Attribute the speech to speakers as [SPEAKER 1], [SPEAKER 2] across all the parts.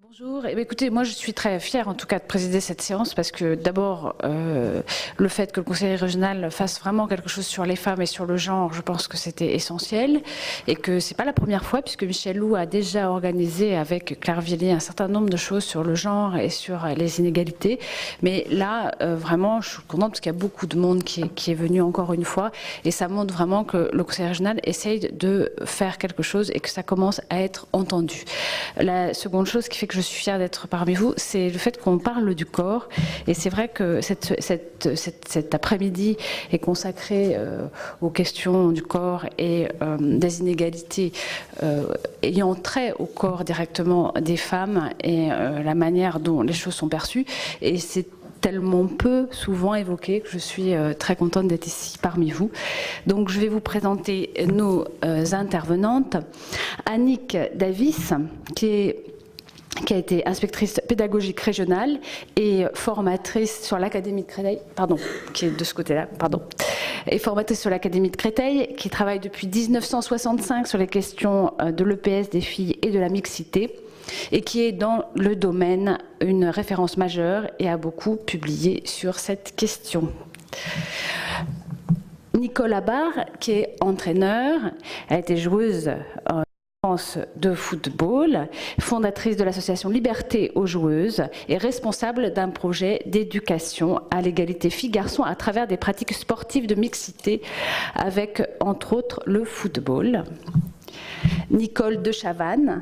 [SPEAKER 1] Bonjour. Eh bien, écoutez, moi je suis très fière en tout cas de présider cette séance parce que d'abord le fait que le Conseil régional fasse vraiment quelque chose sur les femmes et sur le genre, je pense que c'était essentiel et que c'est pas la première fois puisque Michel Loup a déjà organisé avec Claire Villiers un certain nombre de choses sur le genre et sur les inégalités. Mais là vraiment je suis contente parce qu'il y a beaucoup de monde qui est venu encore une fois et ça montre vraiment que le Conseil régional essaye de faire quelque chose et que ça commence à être entendu. La seconde chose qui fait que je suis fière d'être parmi vous, c'est le fait qu'on parle du corps. Et c'est vrai que cet après-midi est consacré aux questions du corps et des inégalités ayant trait au corps directement des femmes et la manière dont les choses sont perçues. Et c'est tellement peu souvent évoqué que je suis très contente d'être ici parmi vous. Donc je vais vous présenter nos intervenantes. Annick Davis, qui a été inspectrice pédagogique régionale et formatrice sur l'Académie de Créteil, qui est de ce côté-là, et formatrice sur l'Académie de Créteil, qui travaille depuis 1965 sur les questions de l'EPS des filles et de la mixité, et qui est dans le domaine une référence majeure et a beaucoup publié sur cette question. Nicole Abar, qui est entraîneur, elle a été joueuse de football, fondatrice de l'association Liberté aux joueuses et responsable d'un projet d'éducation à l'égalité filles-garçons à travers des pratiques sportives de mixité avec entre autres le football. Nicole de Chavannes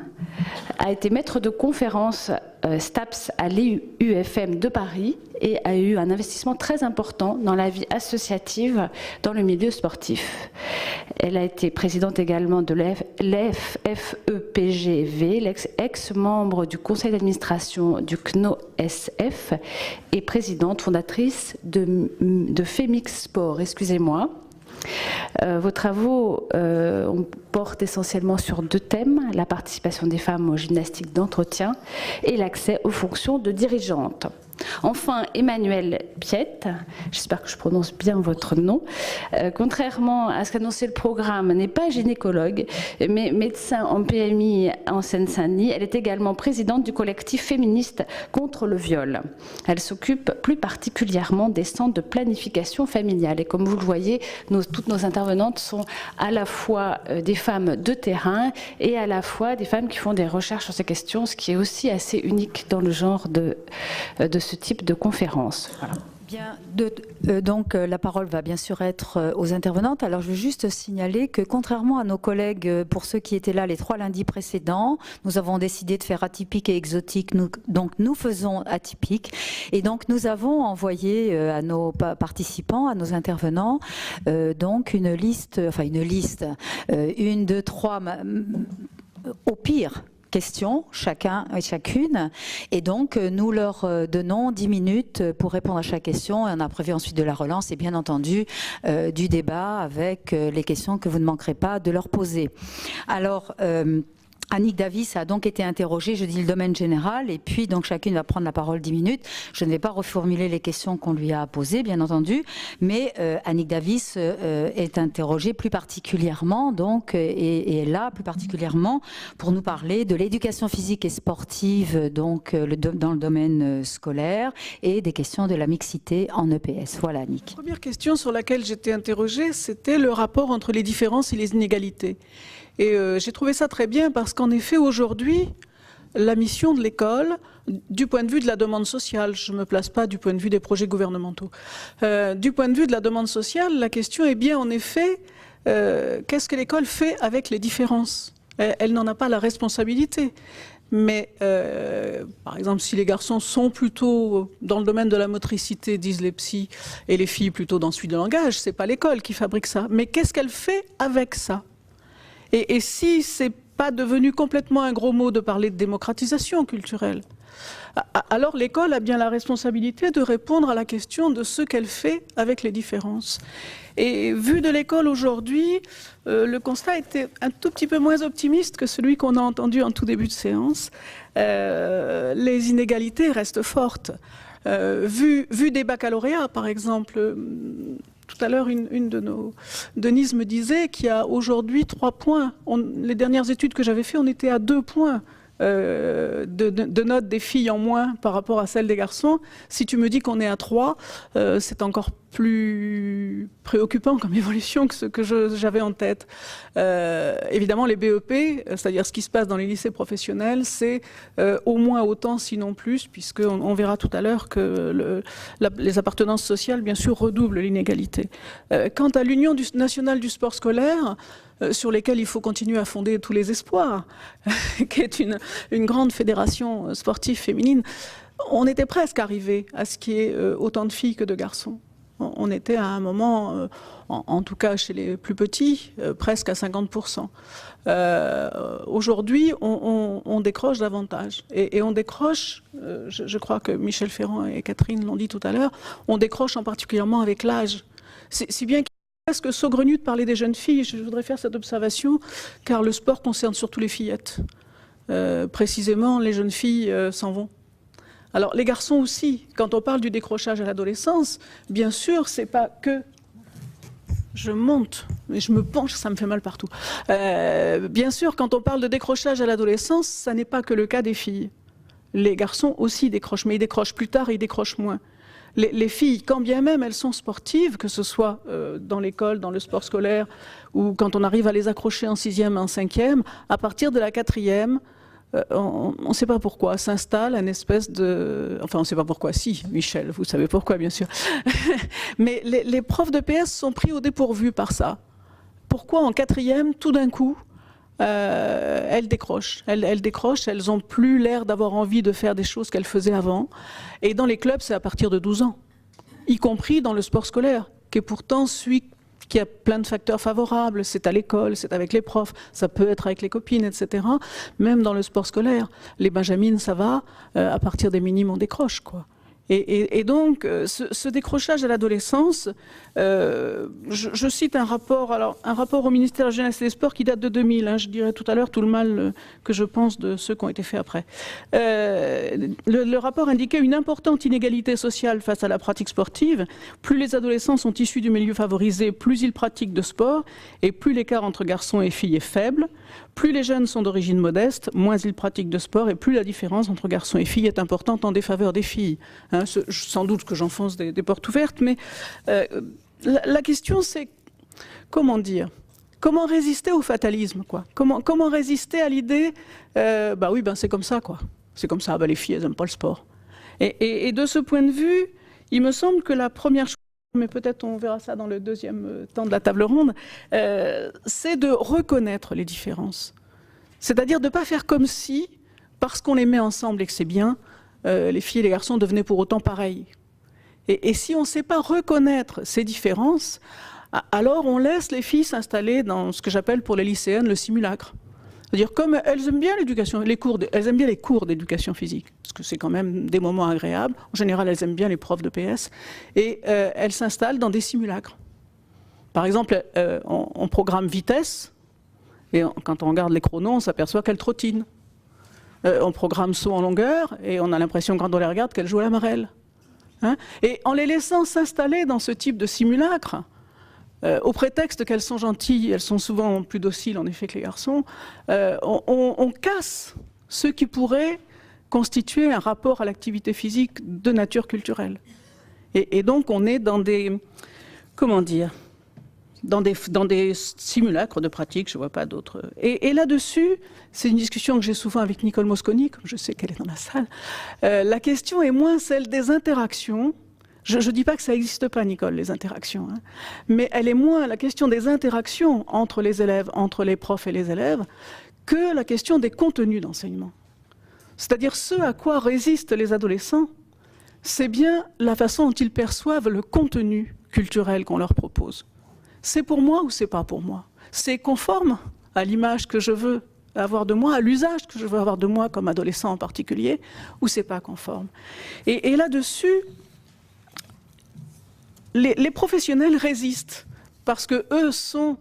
[SPEAKER 1] a été maître de conférence STAPS à l'UFM de Paris et a eu un investissement très important dans la vie associative dans le milieu sportif. Elle a été présidente également de l'FFEPGV, ex-membre du conseil d'administration du CNO-SF et présidente fondatrice de Femix Sport. Excusez-moi. Vos travaux portent essentiellement sur deux thèmes, la participation des femmes aux gymnastiques d'entretien et l'accès aux fonctions de dirigeantes. Enfin, Emmanuel Piette, j'espère que je prononce bien votre nom, contrairement à ce qu'annonçait le programme, n'est pas gynécologue, mais médecin en PMI en Seine-Saint-Denis. Elle est également présidente du collectif féministe contre le viol. Elle s'occupe plus particulièrement des centres de planification familiale. Et comme vous le voyez, toutes nos intervenantes sont à la fois des femmes de terrain et à la fois des femmes qui font des recherches sur ces questions, ce qui est aussi assez unique dans le genre de ce type de conférence. Voilà.
[SPEAKER 2] Bien, donc la parole va bien sûr être aux intervenantes. Alors je veux juste signaler que contrairement à nos collègues, pour ceux qui étaient là les 3 lundis précédents, nous avons décidé de faire atypique et exotique, donc nous faisons atypique. Et donc nous avons envoyé à nos participants, à nos intervenants, donc une liste, une, deux, trois, au pire, questions, chacun et chacune, et donc nous leur donnons 10 minutes pour répondre à chaque question et on a prévu ensuite de la relance et bien entendu du débat avec les questions que vous ne manquerez pas de leur poser. Alors Annick Davis a donc été interrogée, je dis le domaine général, et puis donc chacune va prendre la parole 10 minutes. Je ne vais pas reformuler les questions qu'on lui a posées, bien entendu, mais Annick Davis est interrogée plus particulièrement, donc, et est là plus particulièrement pour nous parler de l'éducation physique et sportive, donc dans le domaine scolaire, et des questions de la mixité en EPS. Voilà, Annick.
[SPEAKER 3] La première question sur laquelle j'étais interrogée, c'était le rapport entre les différences et les inégalités. Et j'ai trouvé ça très bien parce qu'en effet, aujourd'hui, la mission de l'école, du point de vue de la demande sociale, je ne me place pas du point de vue des projets gouvernementaux, du point de vue de la demande sociale, la question est bien en effet, qu'est-ce que l'école fait avec les différences ? Elle n'en a pas la responsabilité. Mais, par exemple, si les garçons sont plutôt dans le domaine de la motricité, disent les psys, et les filles plutôt dans celui de langage, ce n'est pas l'école qui fabrique ça. Mais qu'est-ce qu'elle fait avec ça ? Et si c'est pas devenu complètement un gros mot de parler de démocratisation culturelle, alors l'école a bien la responsabilité de répondre à la question de ce qu'elle fait avec les différences. Et vu de l'école aujourd'hui, le constat était un tout petit peu moins optimiste que celui qu'on a entendu en tout début de séance. Les inégalités restent fortes. Vu des baccalauréats, par exemple, tout à l'heure, une de nos... Denise me disait qu'il y a aujourd'hui 3 points. Les dernières études que j'avais faites, on était à 2 points de notes des filles en moins par rapport à celles des garçons. Si tu me dis qu'on est à 3, c'est encore plus préoccupant comme évolution que ce que j'avais en tête. Évidemment, les BEP, c'est-à-dire ce qui se passe dans les lycées professionnels, c'est au moins autant, sinon plus, puisqu'on verra tout à l'heure que les appartenances sociales, bien sûr, redoublent l'inégalité. Quant à l'Union nationale du sport scolaire, sur lesquels il faut continuer à fonder tous les espoirs, qui est une grande fédération sportive féminine, on était presque arrivé à ce qui est autant de filles que de garçons. On était à un moment, en tout cas chez les plus petits, presque à 50%. Aujourd'hui, on décroche davantage. Et on décroche, je crois que Michel Ferrand et Catherine l'ont dit tout à l'heure, on décroche en particulièrement avec l'âge. Si bien presque saugrenu de parler des jeunes filles. Je voudrais faire cette observation, car le sport concerne surtout les fillettes. Précisément, les jeunes filles s'en vont. Alors, les garçons aussi, quand on parle du décrochage à l'adolescence, bien sûr, c'est pas que... Je monte, mais je me penche, ça me fait mal partout. Bien sûr, quand on parle de décrochage à l'adolescence, ça n'est pas que le cas des filles. Les garçons aussi décrochent, mais ils décrochent plus tard et ils décrochent moins. Les filles, quand bien même elles sont sportives, que ce soit dans l'école, dans le sport scolaire, ou quand on arrive à les accrocher en 6e, en 5e, à partir de la 4e, on ne sait pas pourquoi, s'installe une espèce de... Enfin, on ne sait pas pourquoi, si, Michel, vous savez pourquoi, bien sûr. Mais les profs de PS sont pris au dépourvu par ça. Pourquoi en 4e, tout d'un coup, elles décrochent. Elles décrochent, elles n'ont plus l'air d'avoir envie de faire des choses qu'elles faisaient avant. Et dans les clubs, c'est à partir de 12 ans, y compris dans le sport scolaire, qui est pourtant celui qui a plein de facteurs favorables. C'est à l'école, c'est avec les profs, ça peut être avec les copines, etc. Même dans le sport scolaire, les benjamines, ça va, à partir des minimes, on décroche, quoi. Et donc, ce décrochage à l'adolescence, je cite un rapport au ministère de la Jeunesse et des Sports qui date de 2000. Hein, je dirais tout à l'heure tout le mal que je pense de ceux qui ont été faits après. Le rapport indiquait une importante inégalité sociale face à la pratique sportive. Plus les adolescents sont issus du milieu favorisé, plus ils pratiquent de sport, et plus l'écart entre garçons et filles est faible. Plus les jeunes sont d'origine modeste, moins ils pratiquent de sport, et plus la différence entre garçons et filles est importante en défaveur des filles. Hein, sans doute que j'enfonce des portes ouvertes, mais la question c'est, comment dire, comment résister au fatalisme, quoi. Comment résister à l'idée, bah oui, ben c'est comme ça, quoi. C'est comme ça, bah les filles, elles n'aiment pas le sport. Et de ce point de vue, il me semble que la première chose, mais peut-être on verra ça dans le deuxième temps de la table ronde, c'est de reconnaître les différences. C'est-à-dire de ne pas faire comme si, parce qu'on les met ensemble et que c'est bien, les filles et les garçons devenaient pour autant pareils. Et si on ne sait pas reconnaître ces différences, alors on laisse les filles s'installer dans ce que j'appelle pour les lycéennes le simulacre. C'est-à-dire comme elles aiment bien l'éducation, elles aiment bien les cours d'éducation physique, parce que c'est quand même des moments agréables. En général, elles aiment bien les profs de PS, et elles s'installent dans des simulacres. Par exemple, on programme vitesse, et quand on regarde les chronos, on s'aperçoit qu'elles trottinent. On programme saut en longueur, et on a l'impression quand on les regarde qu'elles jouent à la marelle. Hein? Et en les laissant s'installer dans ce type de simulacre, au prétexte qu'elles sont gentilles, elles sont souvent plus dociles en effet que les garçons, on casse ce qui pourrait constituer un rapport à l'activité physique de nature culturelle. Et donc on est dans des, comment dire, dans des simulacres de pratique, je ne vois pas d'autres. Et là-dessus, c'est une discussion que j'ai souvent avec Nicole Mosconi, comme je sais qu'elle est dans la salle, la question est moins celle des interactions. Je ne dis pas que ça n'existe pas, Nicole, les interactions, hein, mais elle est moins la question des interactions entre les élèves, entre les profs et les élèves, que la question des contenus d'enseignement. C'est-à-dire ce à quoi résistent les adolescents, c'est bien la façon dont ils perçoivent le contenu culturel qu'on leur propose. C'est pour moi ou c'est pas pour moi? C'est conforme à l'image que je veux avoir de moi, à l'usage que je veux avoir de moi comme adolescent en particulier, ou c'est pas conforme? Et là-dessus, les professionnels résistent parce qu'eux sont,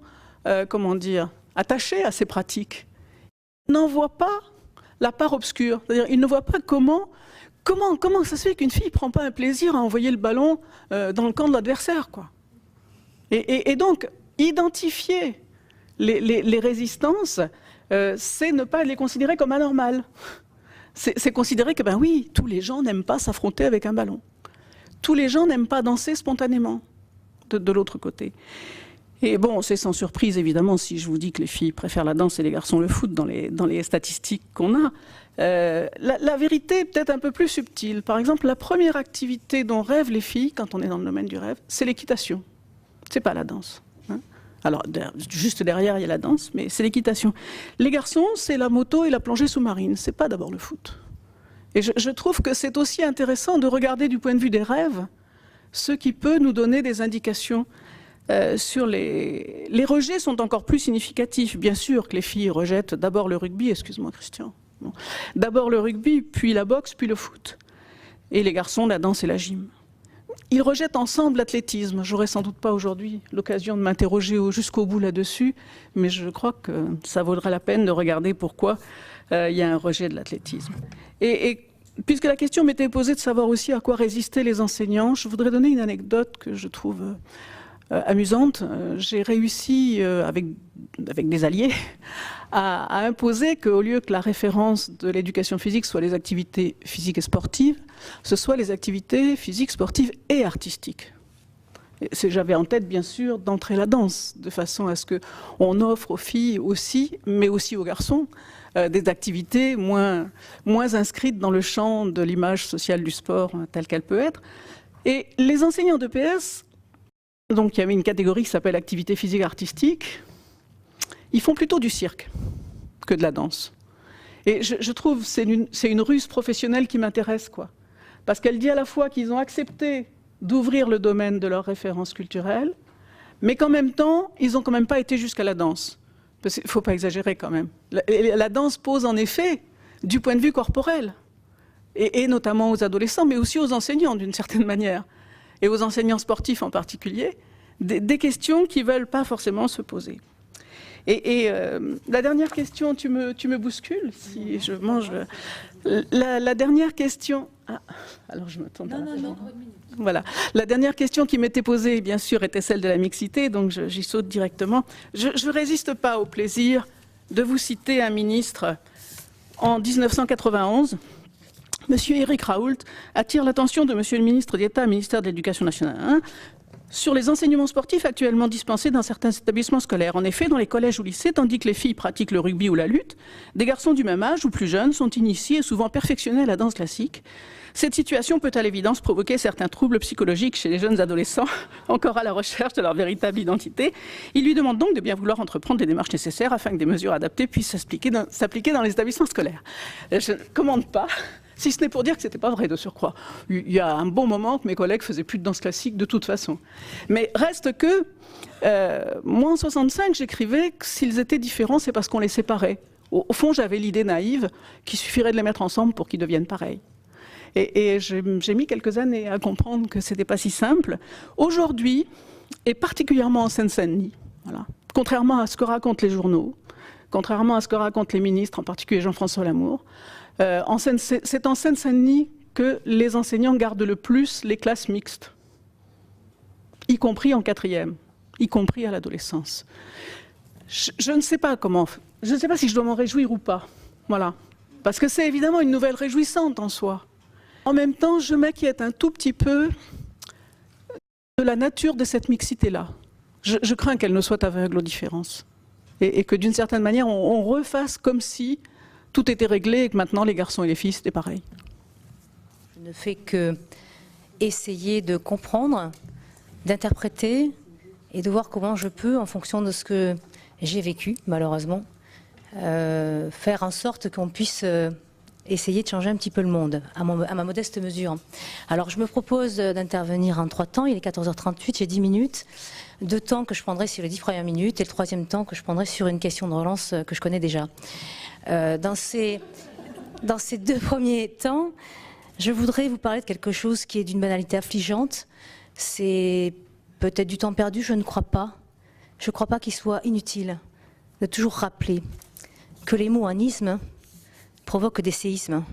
[SPEAKER 3] comment dire, attachés à ces pratiques. Ils n'en voient pas la part obscure. C'est-à-dire, ils ne voient pas comment ça se fait qu'une fille ne prend pas un plaisir à envoyer le ballon dans le camp de l'adversaire, quoi. Et donc, identifier les résistances, c'est ne pas les considérer comme anormales. C'est considérer que, ben oui, tous les gens n'aiment pas s'affronter avec un ballon. Tous les gens n'aiment pas danser spontanément de l'autre côté. Et bon, c'est sans surprise, évidemment, si je vous dis que les filles préfèrent la danse et les garçons le foot dans les statistiques qu'on a. La vérité est peut-être un peu plus subtile. Par exemple, la première activité dont rêvent les filles, quand on est dans le domaine du rêve, c'est l'équitation. C'est pas la danse. Hein. Alors, juste derrière, il y a la danse, mais c'est l'équitation. Les garçons, c'est la moto et la plongée sous-marine. C'est pas d'abord le foot. Et je trouve que c'est aussi intéressant de regarder du point de vue des rêves ce qui peut nous donner des indications sur les rejets sont encore plus significatifs. Bien sûr que les filles rejettent d'abord le rugby, excuse-moi Christian, bon. D'abord le rugby, puis la boxe, puis le foot. Et les garçons, la danse et la gym. Ils rejettent ensemble l'athlétisme. J'aurais sans doute pas aujourd'hui l'occasion de m'interroger jusqu'au bout là-dessus, mais je crois que ça vaudrait la peine de regarder pourquoi il y a un rejet de l'athlétisme. Et puisque la question m'était posée de savoir aussi à quoi résistaient les enseignants, je voudrais donner une anecdote que je trouve amusante. J'ai réussi, avec des alliés, à imposer qu'au lieu que la référence de l'éducation physique soit les activités physiques et sportives, ce soit les activités physiques, sportives et artistiques. J'avais en tête, bien sûr, d'entrer la danse, de façon à ce qu'on offre aux filles aussi, mais aussi aux garçons, des activités moins inscrites dans le champ de l'image sociale du sport telle qu'elle peut être. Et les enseignants de PS, donc il y avait une catégorie qui s'appelle activité physique artistique, ils font plutôt du cirque que de la danse. Et je trouve que c'est une ruse professionnelle qui m'intéresse, quoi. Parce qu'elle dit à la fois qu'ils ont accepté d'ouvrir le domaine de leurs références culturelles, mais qu'en même temps, ils n'ont quand même pas été jusqu'à la danse. Parce qu'il ne faut pas exagérer quand même. La danse pose en effet, du point de vue corporel, et notamment aux adolescents, mais aussi aux enseignants d'une certaine manière, et aux enseignants sportifs en particulier, des questions qui ne veulent pas forcément se poser. Et la dernière question, tu me bouscules si je mange. La dernière question. Ah, alors je m'attends. Non. Voilà. La dernière question qui m'était posée, bien sûr, était celle de la mixité, donc j'y saute directement. Je ne résiste pas au plaisir de vous citer un ministre en 1991. Monsieur Éric Raoult attire l'attention de Monsieur le ministre d'État, ministère de l'Éducation nationale, sur les enseignements sportifs actuellement dispensés dans certains établissements scolaires. En effet, dans les collèges ou lycées, tandis que les filles pratiquent le rugby ou la lutte, des garçons du même âge ou plus jeunes sont initiés et souvent perfectionnés à la danse classique. Cette situation peut à l'évidence provoquer certains troubles psychologiques chez les jeunes adolescents, encore à la recherche de leur véritable identité. Il lui demande donc de bien vouloir entreprendre les démarches nécessaires afin que des mesures adaptées puissent s'appliquer dans les établissements scolaires. Je ne commande pas. Si ce n'est pour dire que ce n'était pas vrai de surcroît. Il y a un bon moment que mes collègues faisaient plus de danse classique de toute façon. Mais reste que, moi en 65, j'écrivais que s'ils étaient différents, c'est parce qu'on les séparait. Au fond, j'avais l'idée naïve qu'il suffirait de les mettre ensemble pour qu'ils deviennent pareils. Et j'ai mis quelques années à comprendre que ce n'était pas si simple. Aujourd'hui, et particulièrement en Seine-Saint-Denis, voilà, contrairement à ce que racontent les journaux, contrairement à ce que racontent les ministres, en particulier Jean-François Lamour, c'est en Seine-Saint-Denis que les enseignants gardent le plus les classes mixtes, y compris en 4e, y compris à l'adolescence. Je ne sais pas comment, je ne sais pas si je dois m'en réjouir ou pas, voilà, parce que c'est évidemment une nouvelle réjouissante en soi. En même temps, je m'inquiète un tout petit peu de la nature de cette mixité-là. Je crains qu'elle ne soit aveugle aux différences, et que d'une certaine manière, on refasse comme si tout était réglé et que maintenant les garçons et les filles c'était pareil.
[SPEAKER 4] Je ne fais que essayer de comprendre, d'interpréter et de voir comment je peux, en fonction de ce que j'ai vécu, malheureusement, faire en sorte qu'on puisse essayer de changer un petit peu le monde, à ma modeste mesure. Alors je me propose d'intervenir en 3 temps, il est 14h38, j'ai 10 minutes. 2 temps que je prendrai sur les 10 premières minutes et le 3e temps que je prendrai sur une question de relance que je connais déjà. Dans ces 2 premiers temps, je voudrais vous parler de quelque chose qui est d'une banalité affligeante. C'est peut-être du temps perdu, je ne crois pas. Je ne crois pas qu'il soit inutile de toujours rappeler que les mots anisme provoquent des séismes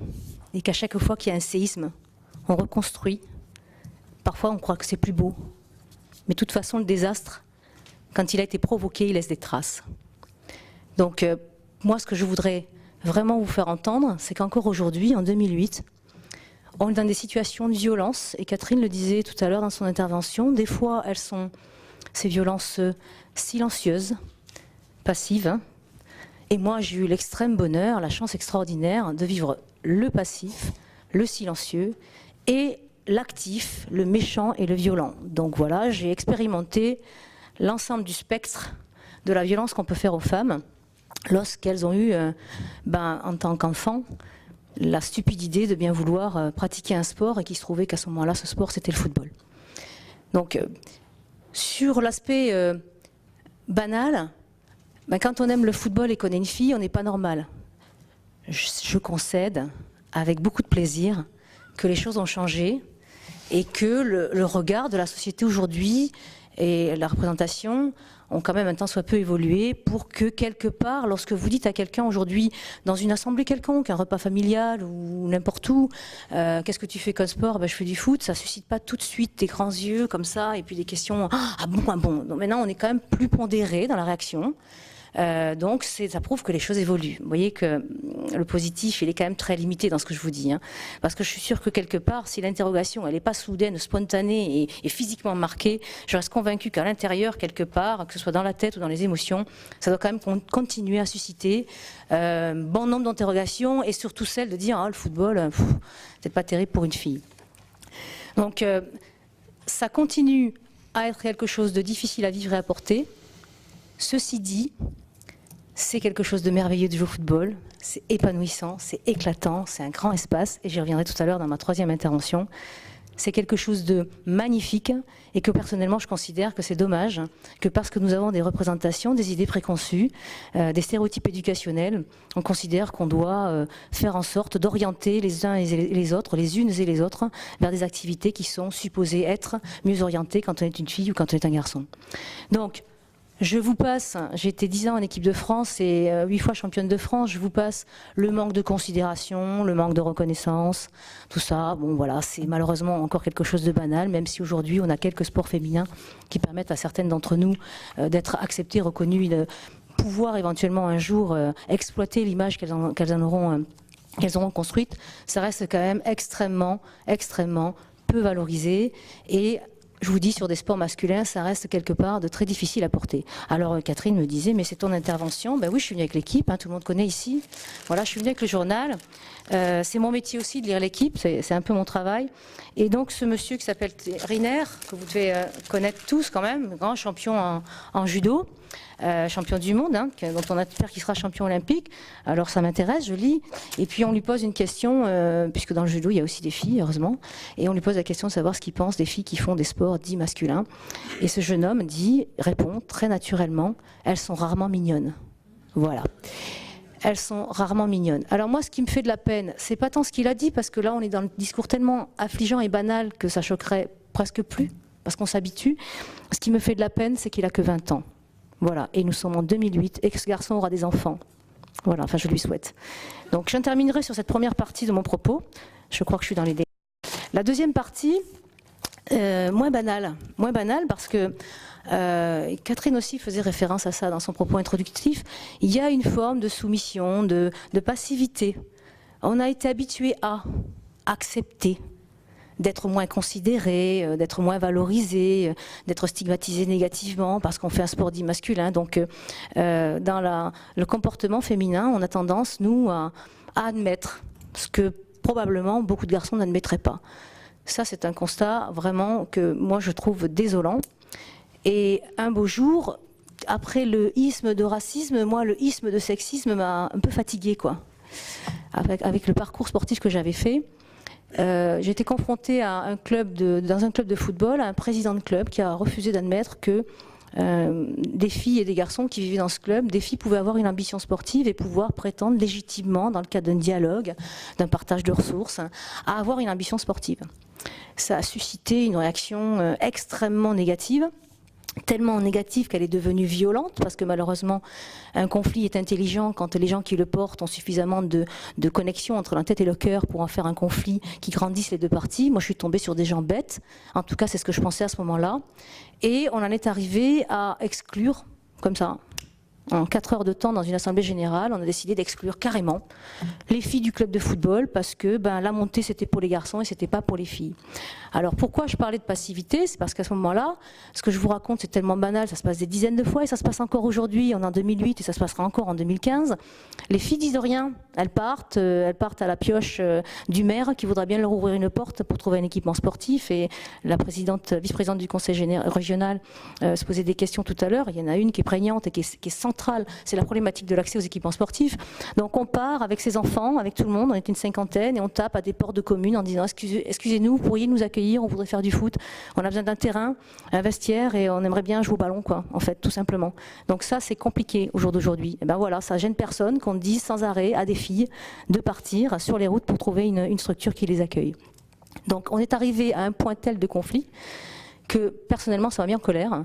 [SPEAKER 4] et qu'à chaque fois qu'il y a un séisme, on reconstruit. Parfois, on croit que c'est plus beau. Mais de toute façon, le désastre, quand il a été provoqué, il laisse des traces. Donc moi, ce que je voudrais vraiment vous faire entendre, c'est qu'encore aujourd'hui, en 2008, on est dans des situations de violence, et Catherine le disait tout à l'heure dans son intervention, des fois elles sont ces violences silencieuses, passives, hein. Et moi j'ai eu l'extrême bonheur, la chance extraordinaire de vivre le passif, le silencieux, et l'actif, le méchant et le violent. Donc voilà, j'ai expérimenté l'ensemble du spectre de la violence qu'on peut faire aux femmes lorsqu'elles ont eu, en tant qu'enfants, la stupide idée de bien vouloir pratiquer un sport et qu'il se trouvait qu'à ce moment-là, ce sport, c'était le football. Donc, sur l'aspect banal, quand on aime le football et qu'on est une fille, on n'est pas normal. Je concède, avec beaucoup de plaisir, que les choses ont changé et que le regard de la société aujourd'hui et la représentation ont quand même un tant soit peu évolué pour que quelque part, lorsque vous dites à quelqu'un aujourd'hui, dans une assemblée quelconque, un repas familial ou n'importe où, qu'est-ce que tu fais comme sport? Je fais du foot, ça suscite pas tout de suite des grands yeux comme ça et puis des questions, ah bon, ah bon. Donc maintenant on est quand même plus pondéré dans la réaction. Donc ça prouve que les choses évoluent. Vous voyez que le positif, il est quand même très limité dans ce que je vous dis, hein. Parce que je suis sûre que quelque part, si l'interrogation, elle n'est pas soudaine, spontanée et physiquement marquée, je reste convaincue qu'à l'intérieur, quelque part, que ce soit dans la tête ou dans les émotions, ça doit quand même continuer à susciter bon nombre d'interrogations et surtout celle de dire, le football, c'est pas terrible pour une fille. Donc ça continue à être quelque chose de difficile à vivre et à porter. Ceci dit, c'est quelque chose de merveilleux de jouer au football, c'est épanouissant, c'est éclatant, c'est un grand espace, et j'y reviendrai tout à l'heure dans ma troisième intervention. C'est quelque chose de magnifique, et que personnellement je considère que c'est dommage, que parce que nous avons des représentations, des idées préconçues, des stéréotypes éducationnels, on considère qu'on doit faire en sorte d'orienter les uns et les autres, les unes et les autres, vers des activités qui sont supposées être mieux orientées quand on est une fille ou quand on est un garçon. Donc, je vous passe, j'ai été 10 ans en équipe de France et 8 fois championne de France, je vous passe le manque de considération, le manque de reconnaissance, tout ça, bon voilà, c'est malheureusement encore quelque chose de banal, même si aujourd'hui on a quelques sports féminins qui permettent à certaines d'entre nous d'être acceptées, reconnues, de pouvoir éventuellement un jour exploiter l'image qu'elles auront construite. Ça reste quand même extrêmement peu valorisé et je vous dis, sur des sports masculins, ça reste quelque part de très difficile à porter. Alors Catherine me disait, mais c'est ton intervention. Ben oui, je suis venue avec l'équipe, hein, tout le monde connaît ici. Voilà, je suis venue avec le journal. C'est mon métier aussi de lire l'équipe, c'est un peu mon travail. Et donc ce monsieur qui s'appelle Riner, que vous devez connaître tous quand même, grand champion en judo, champion du monde, hein, dont on espère qu'il sera champion olympique. Alors ça m'intéresse, je lis. Et puis on lui pose une question, puisque dans le judo il y a aussi des filles, heureusement. Et on lui pose la question de savoir ce qu'il pense des filles qui font des sports dits masculins. Et ce jeune homme répond très naturellement, elles sont rarement mignonnes. Voilà. Elles sont rarement mignonnes. Alors moi, ce qui me fait de la peine, c'est pas tant ce qu'il a dit, parce que là, on est dans le discours tellement affligeant et banal que ça choquerait presque plus, parce qu'on s'habitue. Ce qui me fait de la peine, c'est qu'il a que 20 ans. Voilà. Et nous sommes en 2008, et que ce garçon aura des enfants. Voilà, enfin, je lui souhaite. Donc, j'en terminerai sur cette première partie de mon propos. Je crois que je suis dans les délais. La deuxième partie, moins banale parce que Catherine aussi faisait référence à ça dans son propos introductif. Il y a une forme de soumission, de passivité. On a été habitué à accepter d'être moins considéré, d'être moins valorisé, d'être stigmatisé négativement parce qu'on fait un sport dit masculin. Donc dans le comportement féminin, on a tendance, nous, à admettre ce que probablement beaucoup de garçons n'admettraient pas. Ça, c'est un constat vraiment que moi je trouve désolant. Et un beau jour, après le isme de racisme, moi le isme de sexisme m'a un peu fatiguée, quoi. Avec le parcours sportif que j'avais fait, j'ai été confrontée à dans un club de football, à un président de club qui a refusé d'admettre que des filles et des garçons qui vivaient dans ce club, des filles pouvaient avoir une ambition sportive et pouvoir prétendre légitimement, dans le cadre d'un dialogue, d'un partage de ressources, à avoir une ambition sportive. Ça a suscité une réaction extrêmement négative, tellement négative qu'elle est devenue violente, parce que malheureusement un conflit est intelligent quand les gens qui le portent ont suffisamment de connexion entre la tête et le cœur pour en faire un conflit qui grandisse les deux parties. Moi je suis tombée sur des gens bêtes, en tout cas c'est ce que je pensais à ce moment-là, et on en est arrivé à exclure, comme ça, En 4 heures de temps, dans une assemblée générale, on a décidé d'exclure carrément les filles du club de football parce que la montée, c'était pour les garçons et c'était pas pour les filles. Alors pourquoi je parlais de passivité? C'est parce qu'à ce moment-là, ce que je vous raconte, c'est tellement banal, ça se passe des dizaines de fois et ça se passe encore aujourd'hui, on est en 2008 et ça se passera encore en 2015. Les filles disent rien, elles partent à la pioche du maire qui voudra bien leur ouvrir une porte pour trouver un équipement sportif, et la vice-présidente du conseil régional se posait des questions tout à l'heure. Il y en a une qui est prégnante et qui est centrale, c'est la problématique de l'accès aux équipements sportifs. Donc on part avec ses enfants, avec tout le monde, on est une cinquantaine et on tape à des portes de communes en disant excusez-nous, vous pourriez nous accueillir, on voudrait faire du foot, on a besoin d'un terrain, un vestiaire et on aimerait bien jouer au ballon, quoi, en fait, tout simplement. Donc ça, c'est compliqué au jour d'aujourd'hui. Et ben voilà, ça gêne personne qu'on dise sans arrêt à des filles de partir sur les routes pour trouver une structure qui les accueille. Donc on est arrivé à un point tel de conflit que personnellement ça m'a mis en colère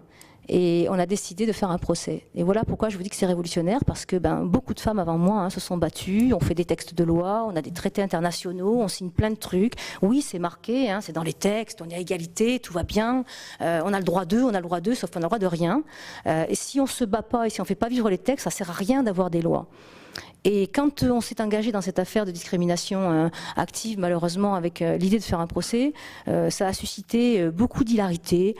[SPEAKER 4] et on a décidé de faire un procès. Et voilà pourquoi je vous dis que c'est révolutionnaire, parce que beaucoup de femmes avant moi se sont battues, on fait des textes de loi, on a des traités internationaux, on signe plein de trucs. Oui, c'est marqué, c'est dans les textes, on est à égalité, tout va bien, on a le droit d'eux, sauf qu'on a le droit de rien. Et si on se bat pas et si on fait pas vivre les textes, ça sert à rien d'avoir des lois. Et quand on s'est engagé dans cette affaire de discrimination active, malheureusement, avec l'idée de faire un procès, ça a suscité beaucoup d'hilarité.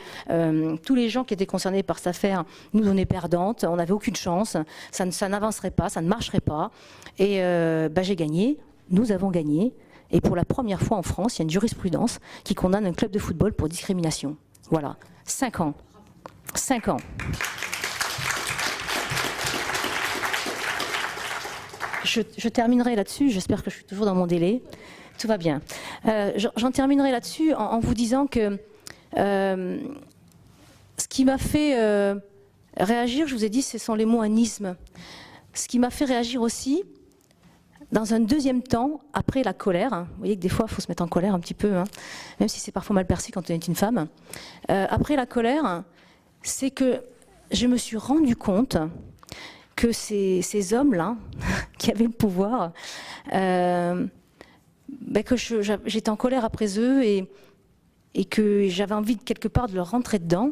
[SPEAKER 4] Tous les gens qui étaient concernés par cette affaire nous donnaient perdantes, on n'avait aucune chance, ça n'avancerait pas, ça ne marcherait pas. Et j'ai gagné, nous avons gagné. Et pour la première fois en France, il y a une jurisprudence qui condamne un club de football pour discrimination. Voilà, 5 ans. 5 ans. Je terminerai là-dessus, j'espère que je suis toujours dans mon délai, tout va bien. J'en terminerai là-dessus en vous disant que ce qui m'a fait réagir, je vous ai dit, ce sont les mots anisme. Ce qui m'a fait réagir aussi, dans un deuxième temps, après la colère, vous voyez que des fois il faut se mettre en colère un petit peu, même si c'est parfois mal perçu quand on est une femme, après la colère, c'est que je me suis rendu compte que ces hommes-là, qui avaient le pouvoir, que j'étais en colère après eux et que j'avais envie quelque part de leur rentrer dedans.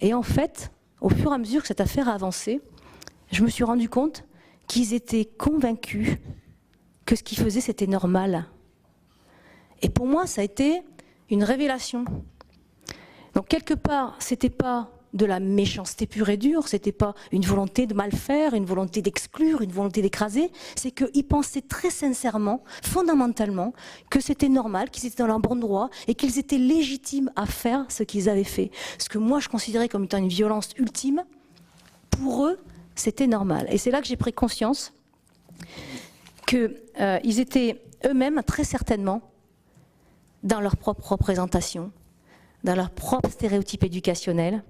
[SPEAKER 4] Et en fait, au fur et à mesure que cette affaire a avancé, je me suis rendu compte qu'ils étaient convaincus que ce qu'ils faisaient, c'était normal. Et pour moi, ça a été une révélation. Donc quelque part, c'était pas de la méchanceté pure et dure, c'était pas une volonté de mal faire, une volonté d'exclure, une volonté d'écraser, c'est qu'ils pensaient très sincèrement, fondamentalement, que c'était normal, qu'ils étaient dans leur bon droit et qu'ils étaient légitimes à faire ce qu'ils avaient fait. Ce que moi je considérais comme étant une violence ultime, pour eux, c'était normal. Et c'est là que j'ai pris conscience qu'ils étaient eux-mêmes très certainement dans leur propre représentation, dans leur propre stéréotype éducationnel,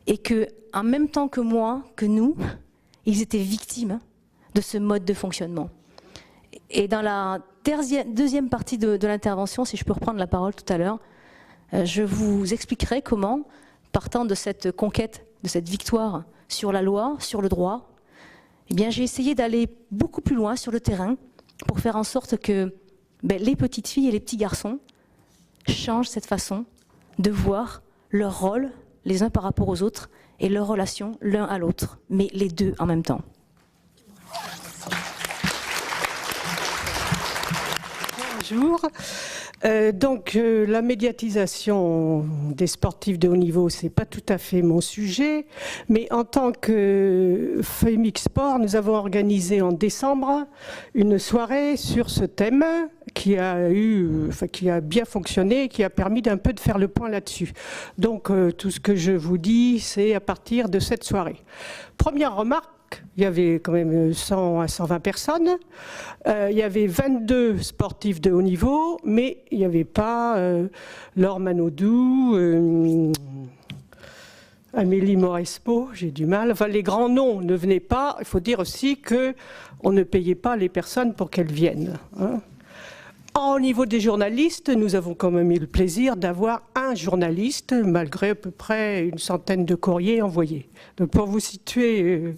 [SPEAKER 4] et que, en même temps que moi, que nous, ils étaient victimes de ce mode de fonctionnement. Et dans la deuxième partie de l'intervention, si je peux reprendre la parole tout à l'heure, je vous expliquerai comment, partant de cette conquête, de cette victoire sur la loi, sur le droit, eh bien, j'ai essayé d'aller beaucoup plus loin sur le terrain pour faire en sorte que les petites filles et les petits garçons changent cette façon de voir leur rôle les uns par rapport aux autres et leur relation l'un à l'autre, mais les deux en même temps.
[SPEAKER 5] Bonjour. La médiatisation des sportifs de haut niveau, c'est pas tout à fait mon sujet, mais en tant que FEMIC Sport, nous avons organisé en décembre une soirée sur ce thème qui a bien fonctionné et qui a permis d'un peu de faire le point là-dessus. Donc tout ce que je vous dis, c'est à partir de cette soirée. Première remarque, il y avait quand même 100 à 120 personnes, il y avait 22 sportifs de haut niveau, mais il n'y avait pas Laure Manodou, Amélie Mauresmo, j'ai du mal, enfin les grands noms ne venaient pas. Il faut dire aussi qu'on ne payait pas les personnes pour qu'elles viennent. Au niveau des journalistes, nous avons quand même eu le plaisir d'avoir un journaliste, malgré à peu près une centaine de courriers envoyés. Donc pour vous situer...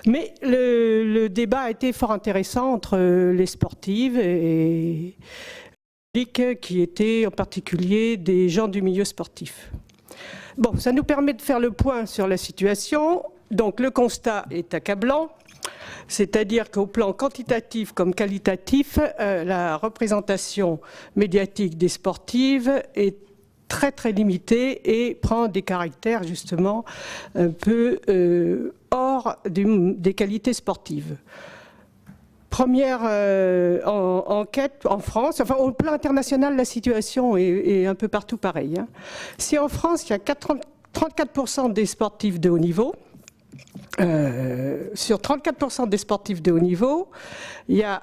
[SPEAKER 5] Mais le débat a été fort intéressant entre les sportives et le public qui étaient en particulier des gens du milieu sportif. Bon, ça nous permet de faire le point sur la situation. Donc le constat est accablant, c'est-à-dire qu'au plan quantitatif comme qualitatif, la représentation médiatique des sportives est très très limitée et prend des caractères justement un peu hors des qualités sportives. Première enquête en France, enfin au plan international la situation est un peu partout pareille. Hein. Si en France il y a 34% des sportifs de haut niveau, sur 34% des sportifs de haut niveau, il y a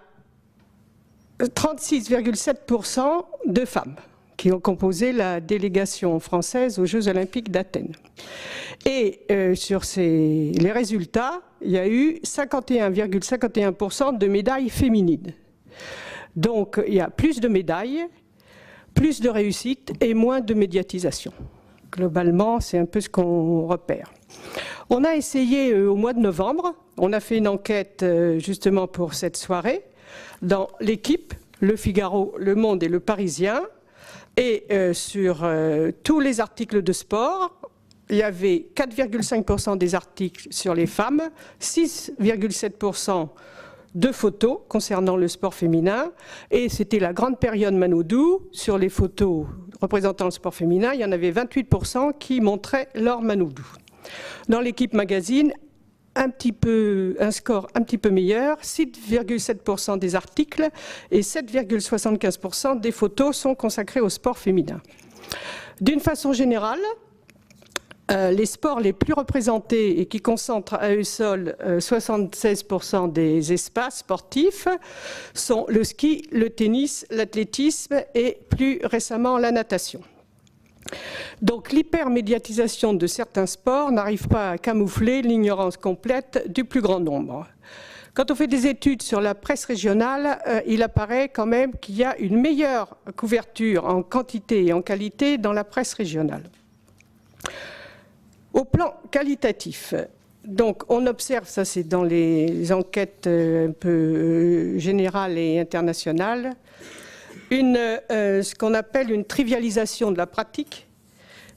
[SPEAKER 5] 36,7% de femmes qui ont composé la délégation française aux Jeux Olympiques d'Athènes. Et sur les résultats, il y a eu 51,51% de médailles féminines. Donc il y a plus de médailles, plus de réussite et moins de médiatisation. Globalement, c'est un peu ce qu'on repère. On a essayé au mois de novembre, on a fait une enquête justement pour cette soirée, dans l'Équipe, Le Figaro, Le Monde et Le Parisien, et sur tous les articles de sport, il y avait 4,5% des articles sur les femmes, 6,7% de photos concernant le sport féminin, et c'était la grande période Manodou. Sur les photos représentant le sport féminin, il y en avait 28% qui montraient leur Manodou. Dans l'Équipe magazine, un score un petit peu meilleur, 6,7% des articles et 7,75% des photos sont consacrés au sport féminin. D'une façon générale, les sports les plus représentés et qui concentrent à eux seuls 76% des espaces sportifs sont le ski, le tennis, l'athlétisme et plus récemment la natation. Donc l'hypermédiatisation de certains sports n'arrive pas à camoufler l'ignorance complète du plus grand nombre. Quand on fait des études sur la presse régionale, il apparaît quand même qu'il y a une meilleure couverture en quantité et en qualité dans la presse régionale. Au plan qualitatif, donc on observe, ça c'est dans les enquêtes un peu générales et internationales, ce qu'on appelle une trivialisation de la pratique,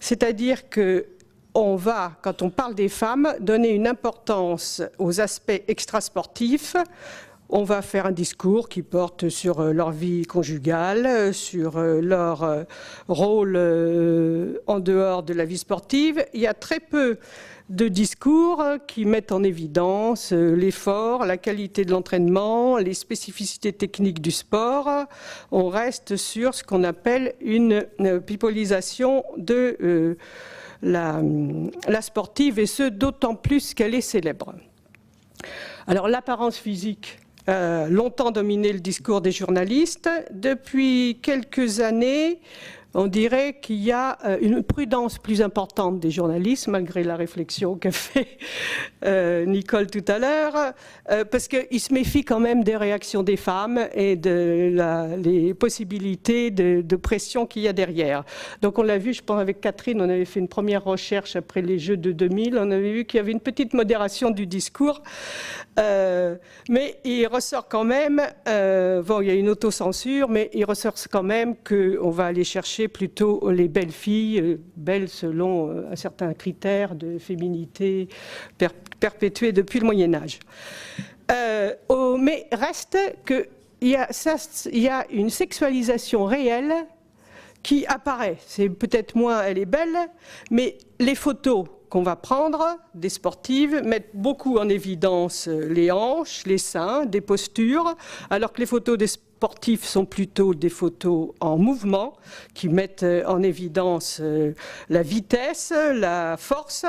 [SPEAKER 5] c'est-à-dire qu'on va, quand on parle des femmes, donner une importance aux aspects extrasportifs. On va faire un discours qui porte sur leur vie conjugale, sur leur rôle en dehors de la vie sportive. Il y a très peu de discours qui mettent en évidence l'effort, la qualité de l'entraînement, les spécificités techniques du sport. On reste sur ce qu'on appelle une pipolisation de la sportive, et ce d'autant plus qu'elle est célèbre. Alors l'apparence physique longtemps dominé le discours des journalistes. Depuis quelques années, on dirait qu'il y a une prudence plus importante des journalistes, malgré la réflexion qu'a fait Nicole tout à l'heure, parce qu'ils se méfient quand même des réactions des femmes et les possibilités de pression qu'il y a derrière. Donc on l'a vu, je pense avec Catherine, on avait fait une première recherche après les Jeux de 2000, on avait vu qu'il y avait une petite modération du discours, mais il ressort quand même, bon il y a une autocensure, mais il ressort quand même qu'on va aller chercher plutôt les belles filles, belles selon un certain critère de féminité perpétué depuis le Moyen-Âge. Mais reste qu'il y a une sexualisation réelle qui apparaît. C'est peut-être moins elle est belle, mais les photos qu'on va prendre des sportives mettent beaucoup en évidence les hanches, les seins, des postures, alors que les photos des sportifs sont plutôt des photos en mouvement qui mettent en évidence la vitesse, la force.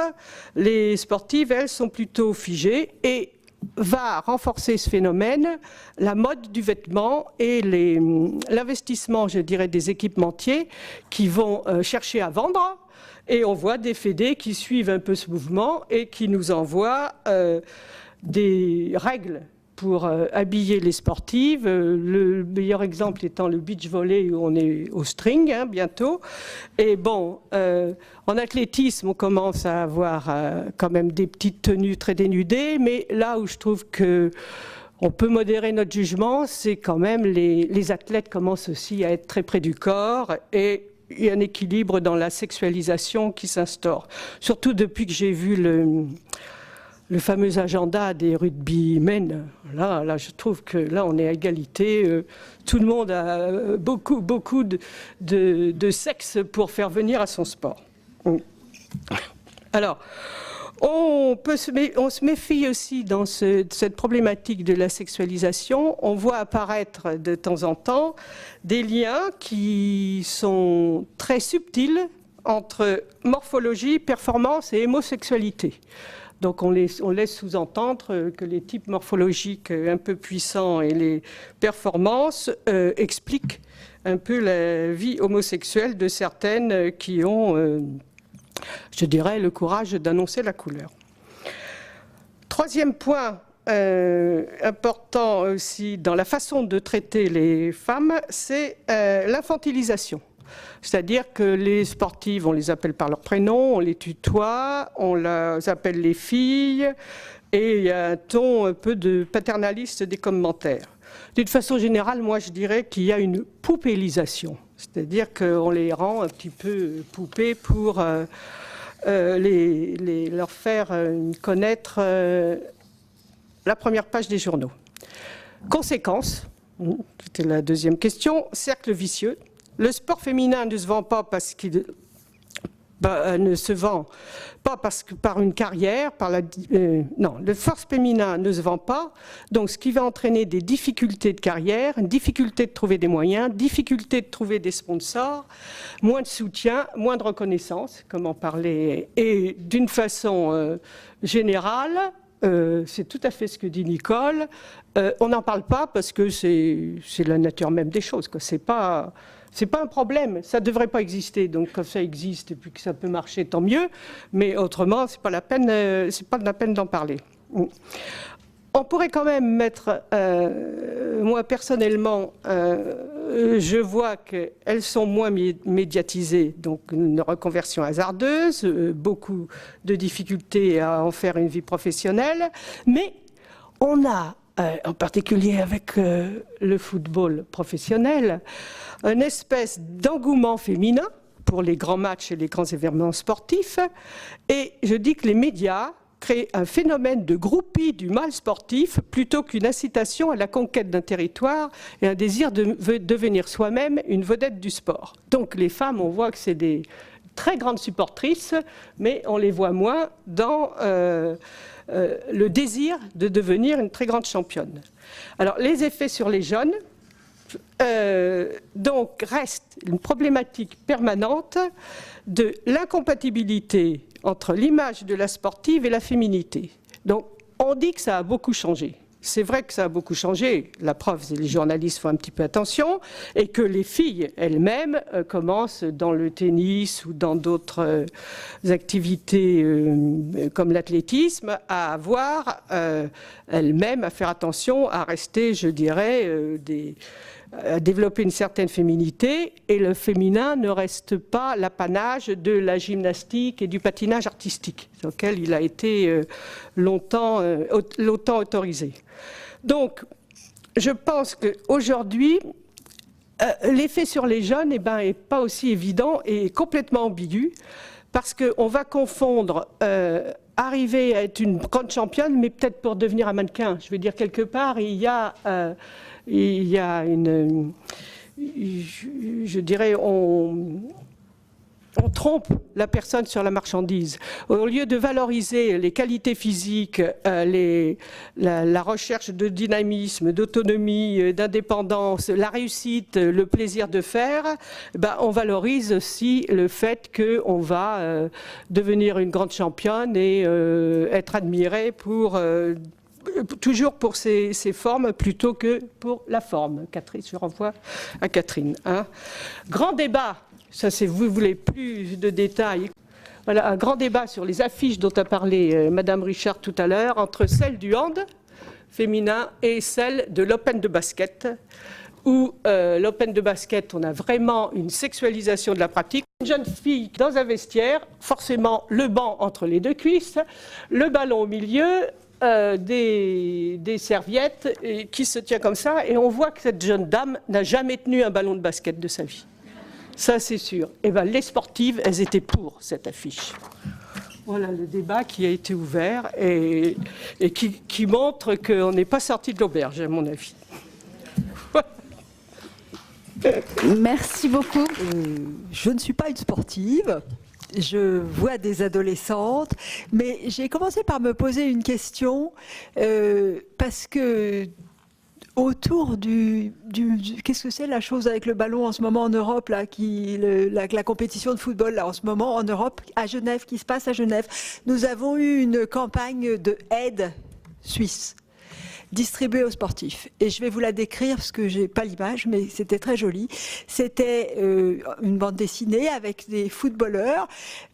[SPEAKER 5] Les sportives, elles, sont plutôt figées et va renforcer ce phénomène la mode du vêtement et l'investissement, je dirais, des équipementiers qui vont chercher à vendre. Et on voit des fédés qui suivent un peu ce mouvement et qui nous envoient des règles pour habiller les sportives. Le meilleur exemple étant le beach volley où on est au string bientôt. Et bon, en athlétisme, on commence à avoir quand même des petites tenues très dénudées, mais là où je trouve que on peut modérer notre jugement, c'est quand même les athlètes commencent aussi à être très près du corps et il y a un équilibre dans la sexualisation qui s'instaure. Surtout depuis que j'ai vu le fameux agenda des rugbymen. Là, je trouve que là, on est à égalité. Tout le monde a beaucoup de sexe pour faire venir à son sport. Alors, on se méfie aussi dans cette problématique de la sexualisation. On voit apparaître de temps en temps des liens qui sont très subtils entre morphologie, performance et homosexualité. Donc on laisse sous-entendre que les types morphologiques un peu puissants et les performances expliquent un peu la vie homosexuelle de certaines qui ont, je dirais, le courage d'annoncer la couleur. Troisième point important aussi dans la façon de traiter les femmes, c'est l'infantilisation. C'est-à-dire que les sportives, on les appelle par leur prénom, on les tutoie, on les appelle les filles, et il y a un ton un peu de paternaliste des commentaires. D'une façon générale, moi je dirais qu'il y a une poupélisation, c'est-à-dire qu'on les rend un petit peu poupées pour leur faire connaître la première page des journaux. Conséquence, c'était la deuxième question, cercle vicieux. Le sport féminin ne se vend pas parce qu'il ne se vend pas parce que par une carrière, non, le sport féminin ne se vend pas, donc ce qui va entraîner des difficultés de carrière, une difficulté de trouver des moyens, difficulté de trouver des sponsors, moins de soutien, moins de reconnaissance, comme en parlait, et d'une façon générale, c'est tout à fait ce que dit Nicole, on n'en parle pas parce que c'est la nature même des choses, quoi. C'est pas un problème, ça ne devrait pas exister. Donc quand ça existe et puis que ça peut marcher, tant mieux. Mais autrement, c'est pas la peine d'en parler. On pourrait quand même mettre, moi personnellement, je vois qu'elles sont moins médiatisées, donc une reconversion hasardeuse, beaucoup de difficultés à en faire une vie professionnelle, mais on a, en particulier avec le football professionnel, une espèce d'engouement féminin pour les grands matchs et les grands événements sportifs. Et je dis que les médias créent un phénomène de groupie du mal sportif plutôt qu'une incitation à la conquête d'un territoire et un désir de devenir soi-même une vedette du sport. Donc les femmes, on voit que c'est des très grandes supportrices, mais on les voit moins dans le désir de devenir une très grande championne. Alors les effets sur les jeunes, donc reste une problématique permanente de l'incompatibilité entre l'image de la sportive et la féminité. Donc on dit que ça a beaucoup changé. C'est vrai que ça a beaucoup changé, la preuve, c'est que les journalistes font un petit peu attention, et que les filles elles-mêmes commencent dans le tennis ou dans d'autres activités comme l'athlétisme à avoir elles-mêmes à faire attention, à rester, je dirais, à développer une certaine féminité, et le féminin ne reste pas l'apanage de la gymnastique et du patinage artistique, auquel il a été longtemps autorisé. Donc, je pense qu'aujourd'hui, l'effet sur les jeunes est pas aussi évident et complètement ambigu, parce qu'on va confondre arriver à être une grande championne, mais peut-être pour devenir un mannequin. Je veux dire, quelque part, il y a une... Je dirais, on trompe la personne sur la marchandise. Au lieu de valoriser les qualités physiques, la recherche de dynamisme, d'autonomie, d'indépendance, la réussite, le plaisir de faire, on valorise aussi le fait qu'on va devenir une grande championne et être admiré toujours pour ses formes plutôt que pour la forme. Catherine, je renvoie à Catherine. Grand débat. Ça, c'est vous voulez plus de détails. Voilà, un grand débat sur les affiches dont a parlé Madame Richard tout à l'heure, entre celle du hand féminin et celle de l'Open de basket, où l'Open de basket, on a vraiment une sexualisation de la pratique. Une jeune fille dans un vestiaire, forcément le banc entre les deux cuisses, le ballon au milieu, des serviettes qui se tient comme ça, et on voit que cette jeune dame n'a jamais tenu un ballon de basket de sa vie. Ça, c'est sûr. Et les sportives, elles étaient pour cette affiche. Voilà le débat qui a été ouvert et qui montre qu'on n'est pas sorti de l'auberge, à mon avis.
[SPEAKER 1] Merci beaucoup.
[SPEAKER 6] Je ne suis pas une sportive. Je vois des adolescentes, mais j'ai commencé par me poser une question parce que autour qu'est-ce que c'est la chose avec le ballon en ce moment en Europe là, la compétition de football là en ce moment en Europe à Genève, qui se passe à Genève. Nous avons eu une campagne de aide suisse distribuée aux sportifs. Et je vais vous la décrire parce que j'ai pas l'image, mais c'était très joli. C'était une bande dessinée avec des footballeurs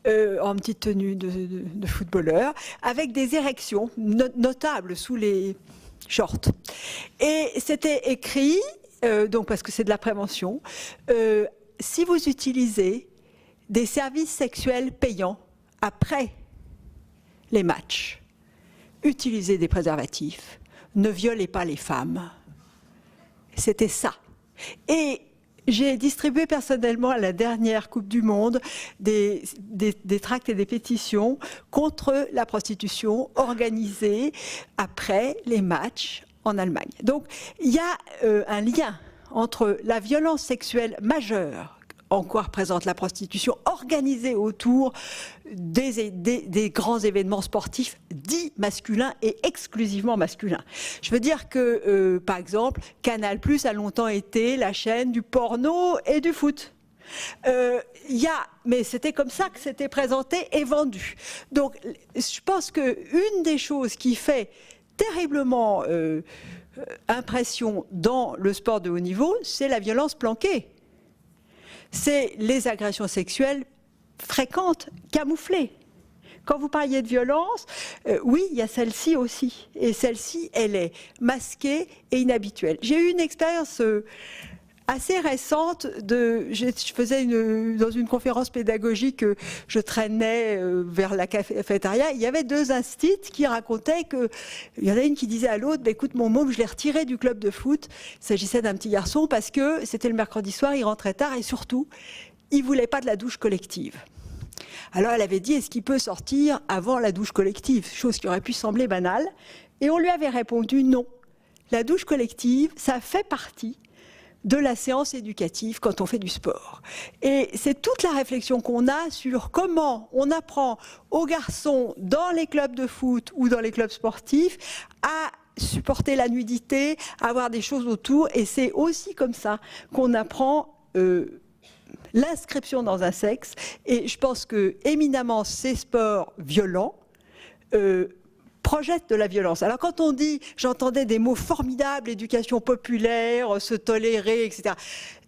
[SPEAKER 6] en petite tenue de footballeurs, avec des érections notables sous les short. Et c'était écrit, donc parce que c'est de la prévention, si vous utilisez des services sexuels payants après les matchs, utilisez des préservatifs, ne violez pas les femmes. C'était ça. Et j'ai distribué personnellement à la dernière Coupe du Monde des tracts et des pétitions contre la prostitution organisée après les matchs en Allemagne. Donc il y a un lien entre la violence sexuelle majeure en quoi représente la prostitution organisée autour des grands événements sportifs dits masculins et exclusivement masculins. Je veux dire que, par exemple, Canal+ a longtemps été la chaîne du porno et du foot. Mais c'était comme ça que c'était présenté et vendu. Donc, je pense qu'une des choses qui fait terriblement impression dans le sport de haut niveau, c'est la violence planquée. C'est les agressions sexuelles fréquentes, camouflées. Quand vous parliez de violence, oui, il y a celle-ci aussi. Et celle-ci, elle est masquée et inhabituelle. J'ai eu une expérience assez récente. Je faisais dans une conférence pédagogique, je traînais vers la cafétéria. Il y avait deux instits qui racontaient il y en a une qui disait à l'autre, écoute, mon môme, je l'ai retiré du club de foot. Il s'agissait d'un petit garçon parce que c'était le mercredi soir, il rentrait tard et surtout, il ne voulait pas de la douche collective. Alors elle avait dit, est-ce qu'il peut sortir avant la douche collective? Chose qui aurait pu sembler banale. Et on lui avait répondu non. La douche collective, ça fait partie de la séance éducative quand on fait du sport. Et c'est toute la réflexion qu'on a sur comment on apprend aux garçons dans les clubs de foot ou dans les clubs sportifs à supporter la nudité, à avoir des choses autour. Et c'est aussi comme ça qu'on apprend l'inscription dans un sexe. Et je pense que éminemment ces sports violents projette de la violence. Alors quand on dit, j'entendais des mots formidables, éducation populaire, se tolérer, etc.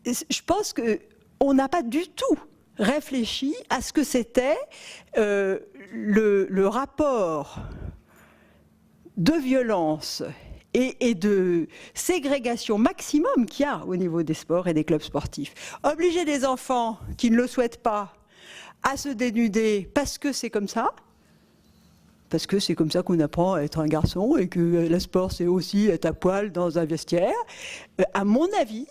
[SPEAKER 6] Je pense qu'on n'a pas du tout réfléchi à ce que c'était le rapport de violence et de ségrégation maximum qu'il y a au niveau des sports et des clubs sportifs. Obliger des enfants qui ne le souhaitent pas à se dénuder parce que c'est comme ça, parce que c'est comme ça qu'on apprend à être un garçon et que le sport, c'est aussi être à poil dans un vestiaire. À mon avis,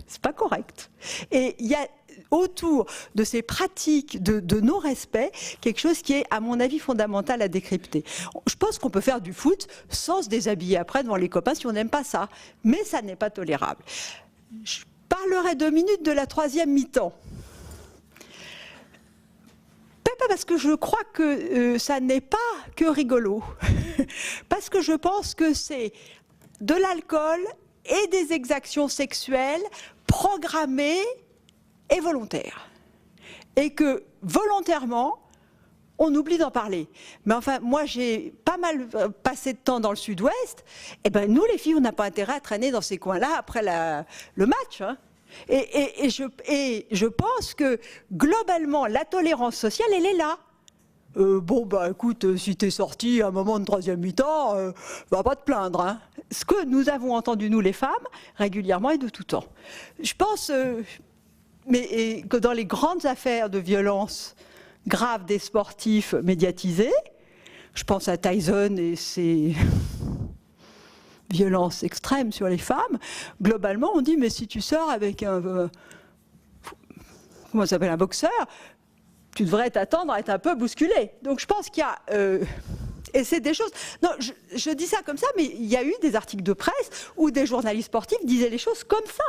[SPEAKER 6] c'est pas correct. Et il y a autour de ces pratiques de non-respect quelque chose qui est, à mon avis, fondamental à décrypter. Je pense qu'on peut faire du foot sans se déshabiller après devant les copains si on n'aime pas ça. Mais ça n'est pas tolérable. Je parlerai 2 minutes de la 3e mi-temps. Pas parce que je crois que ça n'est pas que rigolo, parce que je pense que c'est de l'alcool et des exactions sexuelles programmées et volontaires. Et que volontairement, on oublie d'en parler. Mais enfin, moi j'ai pas mal passé de temps dans le sud-ouest, et ben nous les filles, on n'a pas intérêt à traîner dans ces coins-là après le match, hein. Et je pense que globalement, la tolérance sociale, elle est là. Écoute, si t'es sorti à un moment de 3e mi-temps, va pas te plaindre, hein. Ce que nous avons entendu, nous les femmes, régulièrement et de tout temps. Je pense que dans les grandes affaires de violence graves des sportifs médiatisés, je pense à Tyson et ses violence extrême sur les femmes, globalement on dit mais si tu sors avec un boxeur, tu devrais t'attendre à être un peu bousculé. Donc je pense qu'il y a... et c'est des choses... Non, je dis ça comme ça, mais il y a eu des articles de presse où des journalistes sportifs disaient les choses comme ça,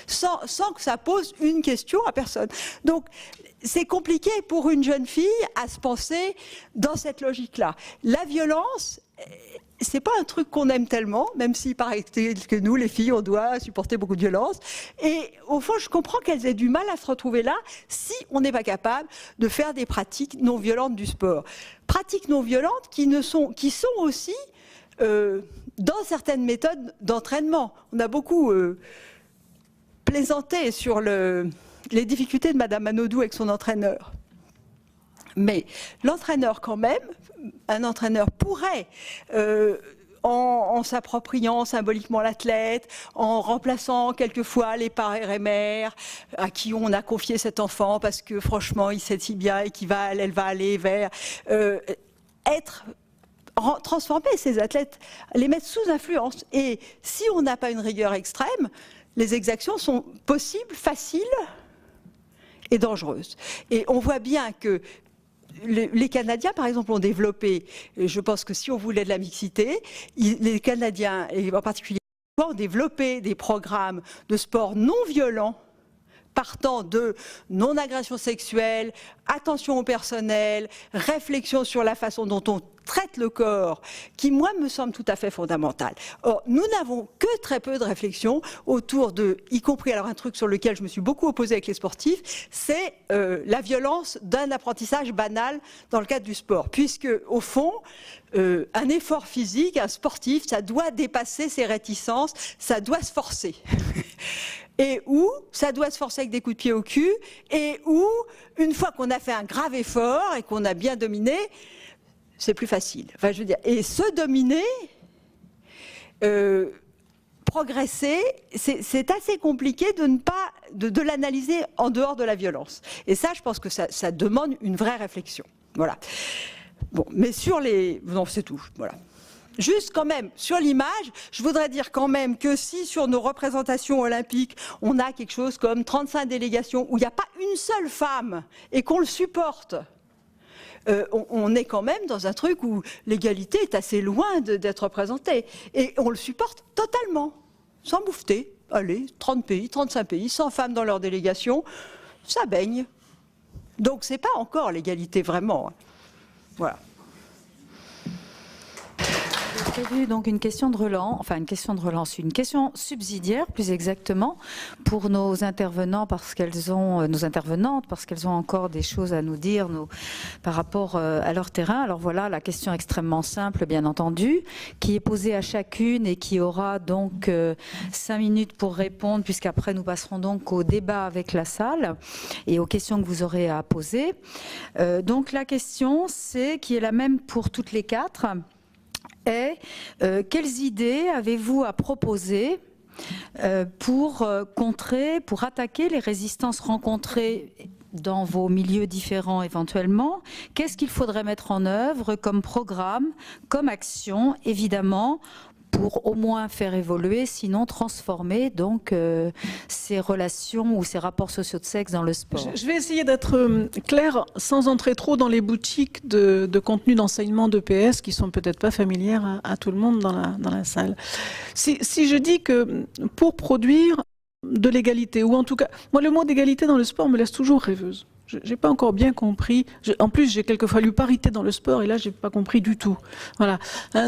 [SPEAKER 6] sans que ça pose une question à personne. Donc c'est compliqué pour une jeune fille à se penser dans cette logique-là. La violence... c'est pas un truc qu'on aime tellement, même si paraît que nous, les filles, on doit supporter beaucoup de violence. Et au fond, je comprends qu'elles aient du mal à se retrouver là si on n'est pas capable de faire des pratiques non violentes du sport. Pratiques non violentes qui sont aussi dans certaines méthodes d'entraînement. On a beaucoup plaisanté sur les difficultés de Madame Manodou avec son entraîneur. Mais l'entraîneur, quand même, un entraîneur pourrait, en s'appropriant symboliquement l'athlète, en remplaçant quelquefois les pères et mères à qui on a confié cet enfant parce que franchement il sait si bien et elle va aller vers transformer ces athlètes, les mettre sous influence. Et si on n'a pas une rigueur extrême, les exactions sont possibles, faciles et dangereuses. Et on voit bien que les Canadiens, par exemple, ont développé, je pense que si on voulait de la mixité, les Canadiens, et en particulier, ont développé des programmes de sport non violents, partant de non-agression sexuelle, attention au personnel, réflexion sur la façon dont on traite le corps, qui, moi, me semble tout à fait fondamentale. Or, nous n'avons que très peu de réflexion autour de, y compris, alors un truc sur lequel je me suis beaucoup opposée avec les sportifs, c'est la violence d'un apprentissage banal dans le cadre du sport. Puisque, au fond, un effort physique, un sportif, ça doit dépasser ses réticences, ça doit se forcer. Et où ça doit se forcer avec des coups de pied au cul, et où, une fois qu'on a fait un grave effort et qu'on a bien dominé, c'est plus facile. Enfin, je veux dire, et se dominer, progresser, c'est assez compliqué de ne pas de l'analyser en dehors de la violence. Et ça, je pense que ça demande une vraie réflexion. Voilà. Bon, mais sur les... Non, c'est tout. Voilà. Juste quand même, sur l'image, je voudrais dire quand même que si sur nos représentations olympiques, on a quelque chose comme 35 délégations où il n'y a pas une seule femme et qu'on le supporte, on est quand même dans un truc où l'égalité est assez loin d'être représentée. Et on le supporte totalement, sans moufter. Allez, 30 pays, 35 pays, 100 femmes dans leur délégation, ça baigne. Donc c'est pas encore l'égalité vraiment. Voilà.
[SPEAKER 2] Prévu donc une question de relance, une question subsidiaire plus exactement pour nos intervenants parce qu'elles ont encore des choses à nous dire par rapport à leur terrain. Alors voilà la question extrêmement simple bien entendu qui est posée à chacune et qui aura donc 5 minutes pour répondre puisqu'après nous passerons donc au débat avec la salle et aux questions que vous aurez à poser. Donc la question c'est qui est la même pour toutes les quatre. Et quelles idées avez-vous à proposer pour attaquer les résistances rencontrées dans vos milieux différents éventuellement? Qu'est-ce qu'il faudrait mettre en œuvre comme programme, comme action, évidemment, pour au moins faire évoluer, sinon transformer donc ces relations ou ces rapports sociaux de sexe dans le sport.
[SPEAKER 3] Je vais essayer d'être claire sans entrer trop dans les boutiques de contenu d'enseignement d'EPS qui sont peut-être pas familières à tout le monde dans la salle. Si je dis que pour produire de l'égalité, ou en tout cas, moi le mot d'égalité dans le sport me laisse toujours rêveuse. J'ai pas encore bien compris. En plus, j'ai quelquefois lu parité dans le sport et là, j'ai pas compris du tout. Voilà.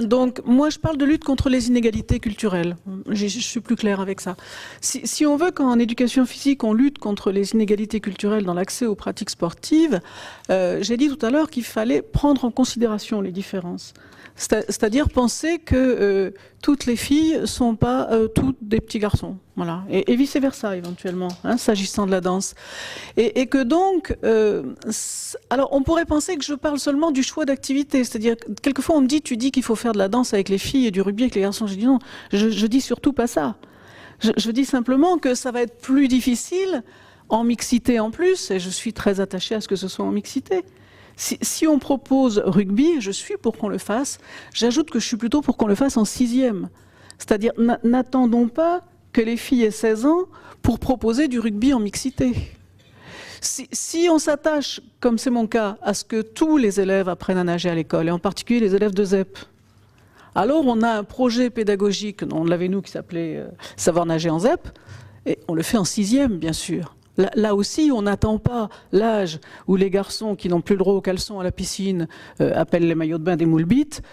[SPEAKER 3] Donc, moi, je parle de lutte contre les inégalités culturelles. Je suis plus claire avec ça. Si on veut qu'en éducation physique, on lutte contre les inégalités culturelles dans l'accès aux pratiques sportives, j'ai dit tout à l'heure qu'il fallait prendre en considération les différences. C'est-à-dire penser que toutes les filles sont pas toutes des petits garçons, voilà, et vice-versa éventuellement, s'agissant de la danse, et que donc, alors on pourrait penser que je parle seulement du choix d'activité, c'est-à-dire quelquefois on me dit tu dis qu'il faut faire de la danse avec les filles et du rugby avec les garçons, je dis non, je dis surtout pas ça, je dis simplement que ça va être plus difficile en mixité en plus, et je suis très attachée à ce que ce soit en mixité. Si on propose rugby, je suis pour qu'on le fasse. J'ajoute que je suis plutôt pour qu'on le fasse en 6e. C'est-à-dire, n'attendons pas que les filles aient 16 ans pour proposer du rugby en mixité. Si on s'attache, comme c'est mon cas, à ce que tous les élèves apprennent à nager à l'école, et en particulier les élèves de ZEP, alors on a un projet pédagogique, on l'avait nous, qui s'appelait Savoir nager en ZEP, et on le fait en 6e, bien sûr. Là aussi, on n'attend pas l'âge où les garçons qui n'ont plus le droit aux caleçons à la piscine appellent les maillots de bain des moules bites.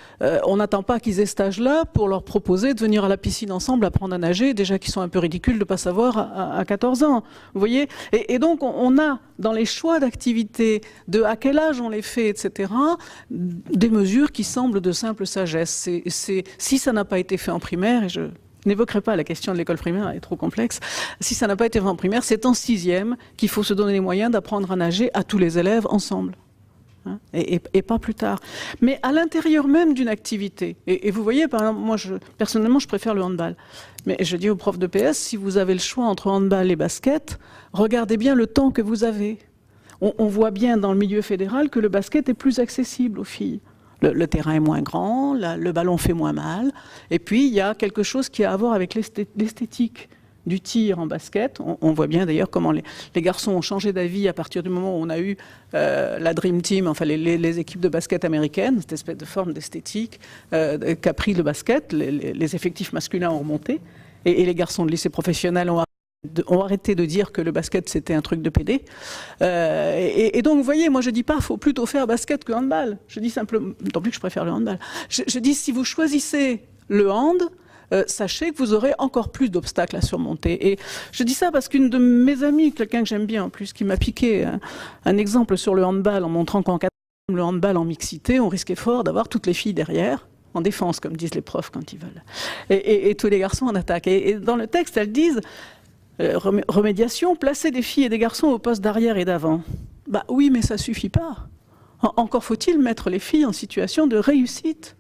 [SPEAKER 3] On n'attend pas qu'ils aient cet âge-là pour leur proposer de venir à la piscine ensemble, apprendre à nager, déjà qu'ils sont un peu ridicules de ne pas savoir à 14 ans. Vous voyez ? Et donc, on a, dans les choix d'activités, de à quel âge on les fait, etc., des mesures qui semblent de simple sagesse. Si ça n'a pas été fait en primaire, et je n'évoquerai pas la question de l'école primaire, elle est trop complexe. Si ça n'a pas été fait en primaire, c'est en 6e qu'il faut se donner les moyens d'apprendre à nager à tous les élèves ensemble. Hein, et pas plus tard. Mais à l'intérieur même d'une activité. Et vous voyez, par exemple, moi, personnellement, je préfère le handball. Mais je dis aux profs de PS, si vous avez le choix entre handball et basket, regardez bien le temps que vous avez. On voit bien dans le milieu fédéral que le basket est plus accessible aux filles. Le terrain est moins grand, le ballon fait moins mal. Et puis, il y a quelque chose qui a à voir avec l'esthétique du tir en basket. On voit bien d'ailleurs comment les garçons ont changé d'avis à partir du moment où on a eu la Dream Team, enfin les équipes de basket américaines, cette espèce de forme d'esthétique qu'a pris le basket. Les effectifs masculins ont remonté. Et les garçons de lycée professionnel ont arrêté de dire que le basket c'était un truc de pédé. Et donc vous voyez, moi je dis pas faut plutôt faire basket que handball. Je dis simplement, tant plus que je préfère le handball. Je dis si vous choisissez le hand, sachez que vous aurez encore plus d'obstacles à surmonter. Et je dis ça parce qu'une de mes amies, quelqu'un que j'aime bien en plus, qui m'a piqué un exemple sur le handball en montrant qu'en 4 le handball en mixité, on risquait fort d'avoir toutes les filles derrière, en défense comme disent les profs quand ils veulent, et tous les garçons en attaque. Et dans le texte, elles disent remédiation, placer des filles et des garçons au poste d'arrière et d'avant. Bah oui, mais ça suffit pas. Encore faut-il mettre les filles en situation de réussite.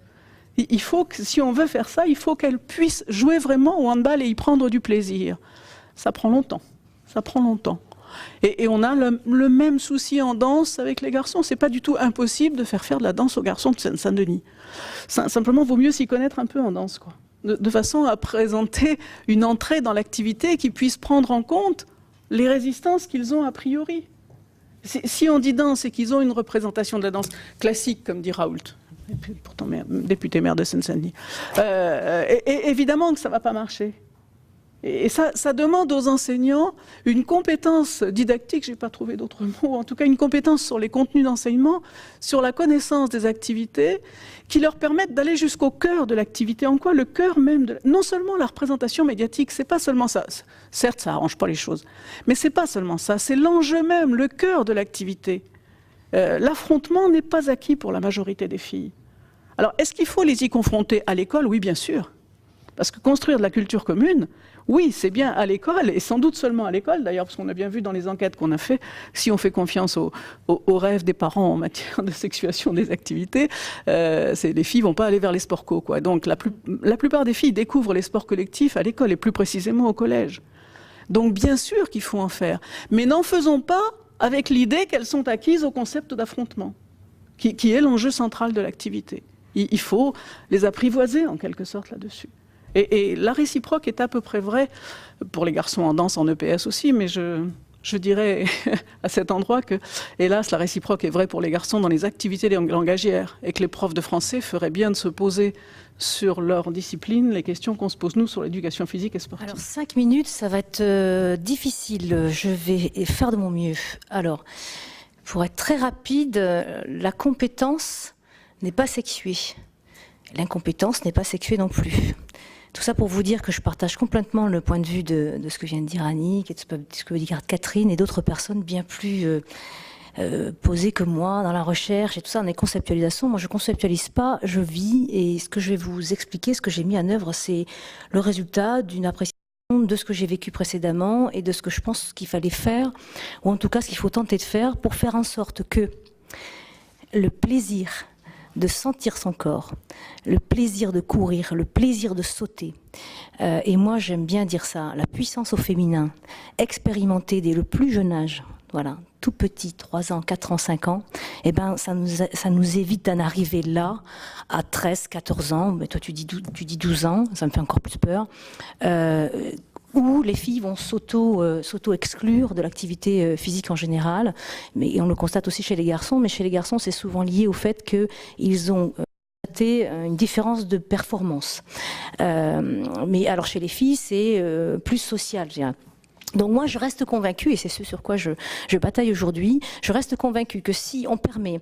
[SPEAKER 3] Il faut que, si on veut faire ça, il faut qu'elles puissent jouer vraiment au handball et y prendre du plaisir. Ça prend longtemps. Ça prend longtemps. Et on a le même souci en danse avec les garçons. C'est pas du tout impossible de faire de la danse aux garçons de Seine-Saint-Denis. Simplement, il vaut mieux s'y connaître un peu en danse, quoi. De façon à présenter une entrée dans l'activité qui puisse prendre en compte les résistances qu'ils ont a priori. Si on dit danse et qu'ils ont une représentation de la danse classique, comme dit Raoult, pourtant député maire de Seine-Saint-Denis, évidemment que ça ne va pas marcher. Et ça demande aux enseignants une compétence didactique, je n'ai pas trouvé d'autres mots, en tout cas une compétence sur les contenus d'enseignement, sur la connaissance des activités, qui leur permettent d'aller jusqu'au cœur de l'activité. En quoi le cœur même, non seulement la représentation médiatique, c'est pas seulement ça. Certes, ça arrange pas les choses, mais c'est pas seulement ça. C'est l'enjeu même, le cœur de l'activité. L'affrontement n'est pas acquis pour la majorité des filles. Alors, est-ce qu'il faut les y confronter à l'école? Oui, bien sûr. Parce que construire de la culture commune, oui, c'est bien à l'école, et sans doute seulement à l'école, d'ailleurs, parce qu'on a bien vu dans les enquêtes qu'on a fait, si on fait confiance aux rêves des parents en matière de sexuation des activités, les filles ne vont pas aller vers les sports co, quoi. Donc la plupart des filles découvrent les sports collectifs à l'école, et plus précisément au collège. Donc bien sûr qu'il faut en faire, mais n'en faisons pas avec l'idée qu'elles sont acquises au concept d'affrontement, qui est l'enjeu central de l'activité. Il faut les apprivoiser en quelque sorte là-dessus. Et la réciproque est à peu près vraie pour les garçons en danse, en EPS aussi, mais je dirais à cet endroit que, hélas, la réciproque est vraie pour les garçons dans les activités langagières, et que les profs de français feraient bien de se poser sur leur discipline les questions qu'on se pose nous sur l'éducation physique et sportive.
[SPEAKER 4] Alors 5 minutes, ça va être difficile, je vais faire de mon mieux. Alors, pour être très rapide, la compétence n'est pas sexuée. L'incompétence n'est pas sexuée non plus. Tout ça pour vous dire que je partage complètement le point de vue de ce que vient de dire Annick, et de ce que dit Catherine et d'autres personnes bien plus posées que moi dans la recherche et tout ça, dans les conceptualisations. Moi, je ne conceptualise pas, je vis, et ce que je vais vous expliquer, ce que j'ai mis en œuvre, c'est le résultat d'une appréciation de ce que j'ai vécu précédemment et de ce que je pense qu'il fallait faire, ou en tout cas ce qu'il faut tenter de faire pour faire en sorte que le plaisir de sentir son corps, le plaisir de courir, le plaisir de sauter. Et moi, j'aime bien dire ça, la puissance au féminin, expérimentée dès le plus jeune âge, voilà, tout petit, 3 ans, 4 ans, 5 ans, eh ben, ça nous évite d'en arriver là, à 13, 14 ans, mais toi tu dis 12 ans, ça me fait encore plus peur, où les filles vont s'auto-exclure de l'activité physique en général, mais on le constate aussi chez les garçons, mais chez les garçons c'est souvent lié au fait qu'ils ont une différence de performance. Mais alors chez les filles c'est plus social, je dirais. Donc moi je reste convaincue, et c'est ce sur quoi je bataille aujourd'hui, je reste convaincue que si on permet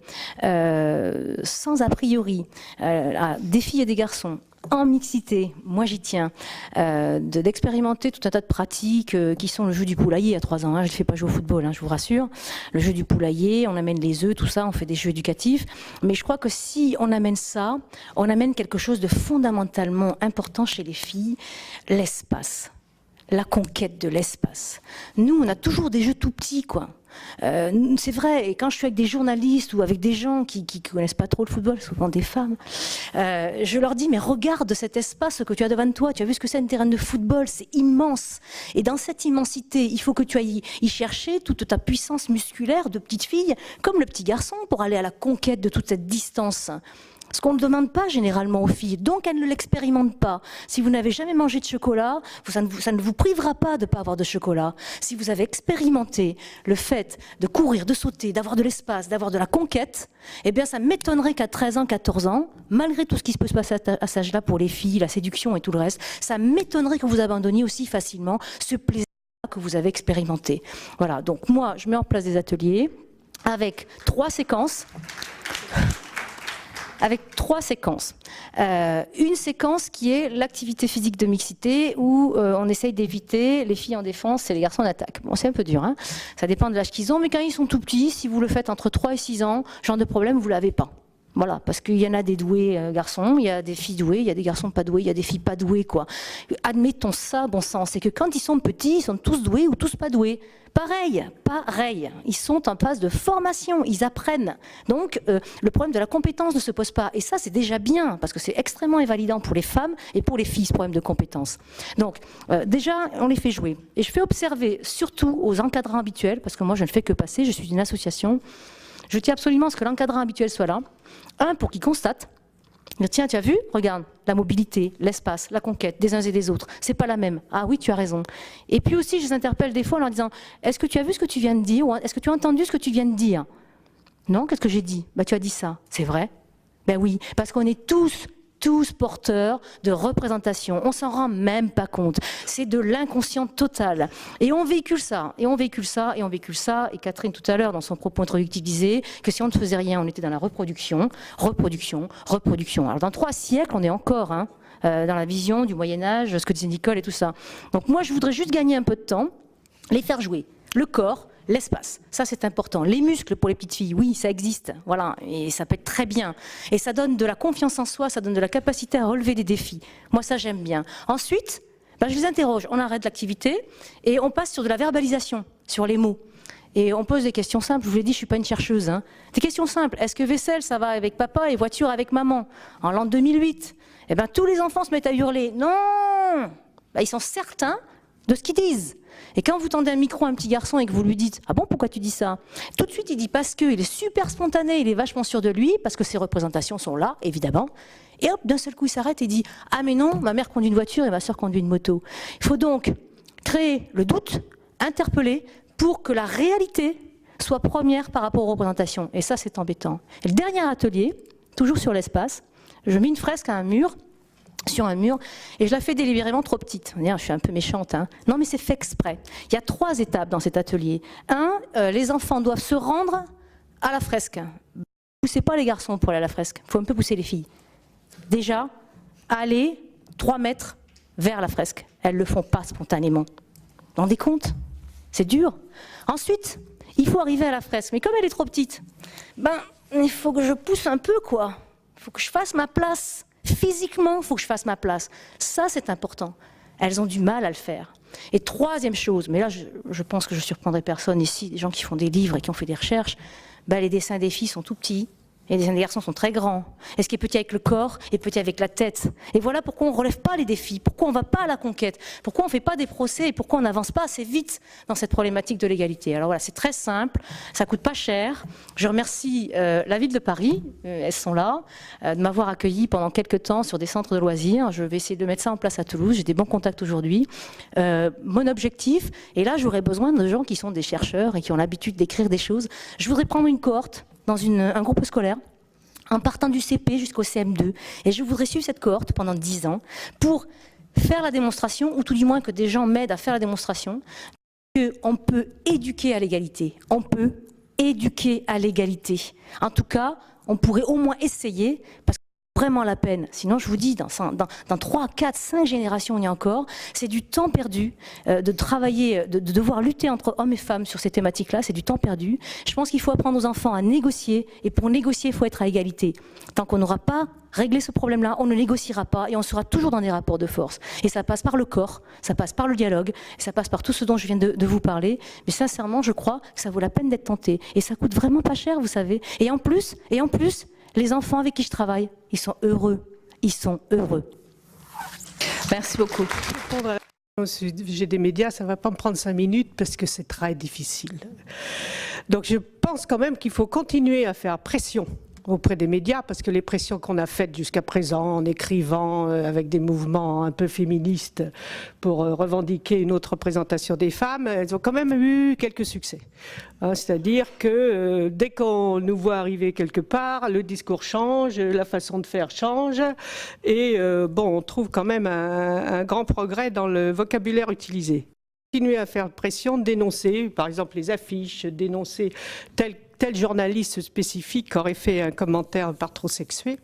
[SPEAKER 4] sans a priori à des filles et des garçons en mixité, moi j'y tiens, d'expérimenter tout un tas de pratiques qui sont le jeu du poulailler à 3 ans, hein, je ne fais pas jouer au football, hein, je vous rassure, le jeu du poulailler, on amène les œufs, tout ça, on fait des jeux éducatifs, mais je crois que si on amène ça, on amène quelque chose de fondamentalement important chez les filles, l'espace. La conquête de l'espace. Nous, on a toujours des jeux tout petits, quoi. C'est vrai, et quand je suis avec des journalistes ou avec des gens qui connaissent pas trop le football, souvent des femmes, je leur dis, mais regarde cet espace que tu as devant toi, tu as vu ce que c'est un terrain de football, c'est immense. Et dans cette immensité, il faut que tu ailles y chercher toute ta puissance musculaire de petite fille, comme le petit garçon, pour aller à la conquête de toute cette distance. Ce qu'on ne demande pas généralement aux filles, donc elles ne l'expérimentent pas. Si vous n'avez jamais mangé de chocolat, ça ne vous privera pas de ne pas avoir de chocolat. Si vous avez expérimenté le fait de courir, de sauter, d'avoir de l'espace, d'avoir de la conquête, eh bien ça m'étonnerait qu'à 13 ans, 14 ans, malgré tout ce qui peut se passer à cet âge-là pour les filles, la séduction et tout le reste, ça m'étonnerait que vous abandonniez aussi facilement ce plaisir que vous avez expérimenté. Voilà, donc moi je mets en place des ateliers avec 3 séquences. Avec 3 séquences. Une séquence qui est l'activité physique de mixité où on essaye d'éviter les filles en défense et les garçons en attaque. Bon, c'est un peu dur, hein, ça dépend de l'âge qu'ils ont, mais quand ils sont tout petits, si vous le faites entre 3 et 6 ans, genre de problème, vous ne l'avez pas. Voilà, parce qu'il y en a des doués garçons, il y a des filles douées, il y a des garçons pas doués, il y a des filles pas douées, quoi. Admettons ça, bon sang, c'est que quand ils sont petits, ils sont tous doués ou tous pas doués. Pareil, ils sont en phase de formation, ils apprennent. Donc le problème de la compétence ne se pose pas. Et ça, c'est déjà bien, parce que c'est extrêmement invalidant pour les femmes et pour les filles, ce problème de compétence. Donc déjà, on les fait jouer. Et je fais observer, surtout aux encadrants habituels, parce que moi, je ne fais que passer, je suis une association. Je tiens absolument à ce que l'encadrant habituel soit là. Un, pour qu'il constate. Tiens, tu as vu? Regarde, la mobilité, l'espace, la conquête des uns et des autres, c'est pas la même. Ah oui, tu as raison. Et puis aussi, je les interpelle des fois en leur disant, est-ce que tu as vu ce que tu viens de dire? Ou est-ce que tu as entendu ce que tu viens de dire? Non, qu'est-ce que j'ai dit? Bah, tu as dit ça. C'est vrai? Ben oui, parce qu'on est tous porteurs de représentation. On s'en rend même pas compte. C'est de l'inconscient total. Et on véhicule ça, et on véhicule ça, et on véhicule ça. Et Catherine, tout à l'heure, dans son propos introductif, disait que si on ne faisait rien, on était dans la reproduction. Alors dans 3 siècles, on est encore dans la vision du Moyen-Âge, ce que disait Nicole et tout ça. Donc moi, je voudrais juste gagner un peu de temps, les faire jouer. Le corps, l'espace, ça c'est important. Les muscles pour les petites filles, oui, ça existe, voilà, et ça peut être très bien. Et ça donne de la confiance en soi, ça donne de la capacité à relever des défis. Moi, ça j'aime bien. Ensuite, je les interroge, on arrête l'activité et on passe sur de la verbalisation, sur les mots. Et on pose des questions simples, je vous l'ai dit, je ne suis pas une chercheuse. Hein. Des questions simples, est-ce que vaisselle ça va avec papa et voiture avec maman? En l'an 2008, eh ben, tous les enfants se mettent à hurler, non, ils sont certains de ce qu'ils disent. Et quand vous tendez un micro à un petit garçon et que vous lui dites « Ah bon, pourquoi tu dis ça ?» Tout de suite, il dit parce qu'il est super spontané, il est vachement sûr de lui, parce que ses représentations sont là, évidemment. Et hop, d'un seul coup, il s'arrête et dit « Ah mais non, ma mère conduit une voiture et ma soeur conduit une moto. » Il faut donc créer le doute, interpeller, pour que la réalité soit première par rapport aux représentations. Et ça, c'est embêtant. Et le dernier atelier, toujours sur l'espace, je mets une fresque à un mur, sur un mur, et je la fais délibérément trop petite. Je suis un peu méchante, hein. Non, mais c'est fait exprès. Il y a 3 étapes dans cet atelier. 1, les enfants doivent se rendre à la fresque. Ne poussez pas les garçons pour aller à la fresque. Il faut un peu pousser les filles. Déjà, aller 3 mètres vers la fresque. Elles ne le font pas spontanément. Vous vous rendez compte? C'est dur. Ensuite, il faut arriver à la fresque. Mais comme elle est trop petite, il faut que je pousse un peu, quoi. Il faut que je fasse ma place. Physiquement, il faut que je fasse ma place. Ça, c'est important. Elles ont du mal à le faire. Et 3e chose, mais là, je pense que je ne surprendrai personne ici, des gens qui font des livres et qui ont fait des recherches, les dessins des filles sont tout petits. Et les garçons sont très grands. Et ce qui est petit avec le corps est petit avec la tête. Et voilà pourquoi on ne relève pas les défis, pourquoi on ne va pas à la conquête, pourquoi on ne fait pas des procès et pourquoi on n'avance pas assez vite dans cette problématique de l'égalité. Alors voilà, c'est très simple, ça ne coûte pas cher. Je remercie la ville de Paris, elles sont là, de m'avoir accueilli pendant quelques temps sur des centres de loisirs. Je vais essayer de mettre ça en place à Toulouse, j'ai des bons contacts aujourd'hui. Mon objectif, et là j'aurais besoin de gens qui sont des chercheurs et qui ont l'habitude d'écrire des choses. Je voudrais prendre une cohorte dans un groupe scolaire, en partant du CP jusqu'au CM2. Et je voudrais suivre cette cohorte pendant 10 ans pour faire la démonstration, ou tout du moins que des gens m'aident à faire la démonstration, qu'on peut éduquer à l'égalité. On peut éduquer à l'égalité. En tout cas, on pourrait au moins essayer, parce que vraiment la peine. Sinon, je vous dis, dans 3, 4, 5 générations, il y a encore, c'est du temps perdu de travailler, de devoir lutter entre hommes et femmes sur ces thématiques-là, c'est du temps perdu. Je pense qu'il faut apprendre aux enfants à négocier, et pour négocier, il faut être à égalité. Tant qu'on n'aura pas réglé ce problème-là, on ne négociera pas, et on sera toujours dans des rapports de force. Et ça passe par le corps, ça passe par le dialogue, ça passe par tout ce dont je viens de vous parler. Mais sincèrement, je crois que ça vaut la peine d'être tenté. Et ça coûte vraiment pas cher, vous savez. Et en plus, les enfants avec qui je travaille, ils sont heureux. Ils sont heureux.
[SPEAKER 1] Merci beaucoup.
[SPEAKER 5] Au sujet des médias, ça ne va pas me prendre 5 minutes parce que c'est très difficile. Donc je pense quand même qu'il faut continuer à faire pression auprès des médias, parce que les pressions qu'on a faites jusqu'à présent en écrivant avec des mouvements un peu féministes pour revendiquer une autre représentation des femmes, elles ont quand même eu quelques succès. C'est-à-dire que dès qu'on nous voit arriver quelque part, le discours change, la façon de faire change, et on trouve quand même un grand progrès dans le vocabulaire utilisé. Continuer à faire pression, dénoncer, par exemple les affiches, dénoncer tel journaliste spécifique aurait fait un commentaire par trop sexué.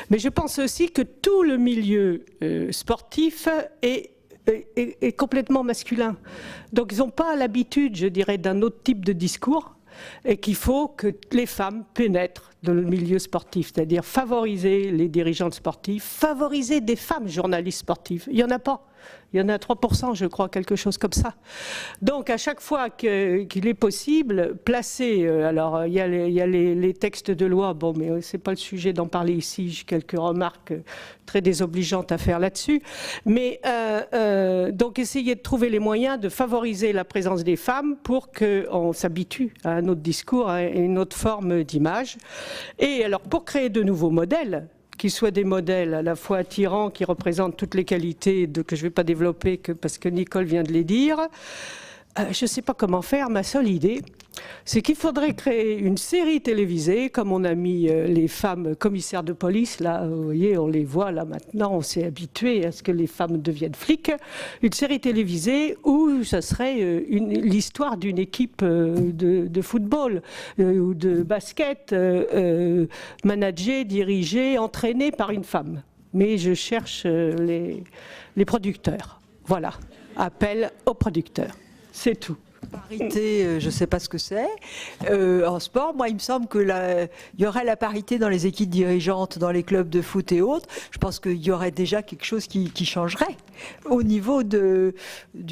[SPEAKER 5] Mais je pense aussi que tout le milieu sportif est complètement masculin. Donc ils n'ont pas l'habitude, je dirais, d'un autre type de discours, et qu'il faut que les femmes pénètrent dans le milieu sportif, c'est-à-dire favoriser les dirigeantes sportives, favoriser des femmes journalistes sportives. Il n'y en a pas. Il y en a 3%, je crois, quelque chose comme ça. Donc, à chaque fois qu'il est possible, placer... alors, il y a les textes de loi, bon, mais ce n'est pas le sujet d'en parler ici. J'ai quelques remarques très désobligeantes à faire là-dessus. Mais, donc, essayer de trouver les moyens de favoriser la présence des femmes pour qu'on s'habitue à un autre discours, à une autre forme d'image. Et alors, pour créer de nouveaux modèles, qui soient des modèles à la fois attirants, qui représentent toutes les qualités que je ne vais pas développer parce que Nicole vient de les dire. Je ne sais pas comment faire. Ma seule idée, c'est qu'il faudrait créer une série télévisée, comme on a mis les femmes commissaires de police. Là, vous voyez, on les voit là maintenant, on s'est habitué à ce que les femmes deviennent flics. Une série télévisée où ça serait l'histoire d'une équipe de football ou de basket managée, dirigée, entraînée par une femme. Mais je cherche les producteurs. Voilà, appel aux producteurs. C'est tout.
[SPEAKER 6] Parité, je ne sais pas ce que c'est. En sport, moi, il me semble qu'il y aurait la parité dans les équipes dirigeantes, dans les clubs de foot et autres. Je pense qu'il y aurait déjà quelque chose qui changerait au niveau du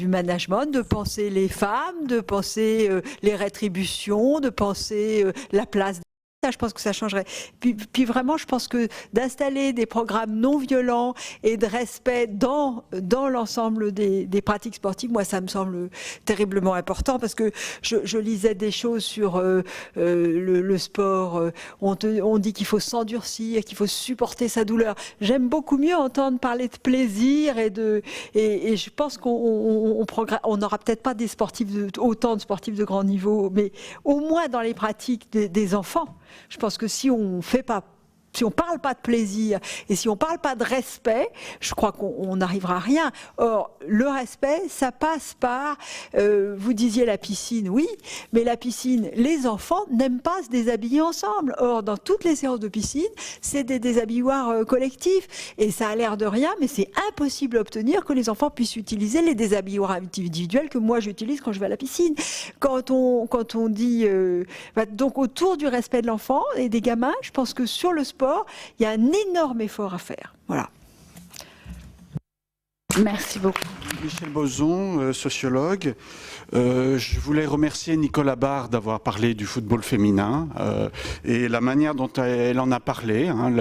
[SPEAKER 6] management, de penser les femmes, de penser les rétributions, de penser la place. Je pense que ça changerait. Puis vraiment, je pense que d'installer des programmes non violents et de respect dans l'ensemble des pratiques sportives, moi, ça me semble terriblement important, parce que je lisais des choses sur le sport. On dit qu'il faut s'endurcir, qu'il faut supporter sa douleur. J'aime beaucoup mieux entendre parler de plaisir et je pense qu'on n'aura peut-être pas autant de sportifs de grand niveau, mais au moins dans les pratiques des enfants. Je pense que si on parle pas de plaisir et si on parle pas de respect, je crois qu'on n'arrivera à rien. Or, le respect, ça passe par, vous disiez la piscine, oui, mais la piscine, les enfants n'aiment pas se déshabiller ensemble. Or, dans toutes les séances de piscine, c'est des déshabilloirs collectifs. Et ça a l'air de rien, mais c'est impossible à obtenir que les enfants puissent utiliser les déshabilloirs individuels que moi j'utilise quand je vais à la piscine. Quand on dit, donc autour du respect de l'enfant et des gamins, je pense que sur le sport, il y a un énorme effort à faire. Voilà.
[SPEAKER 1] Merci beaucoup.
[SPEAKER 7] Michel Bozon, sociologue. Je voulais remercier Nicole Abar d'avoir parlé du football féminin et la manière dont elle en a parlé, hein,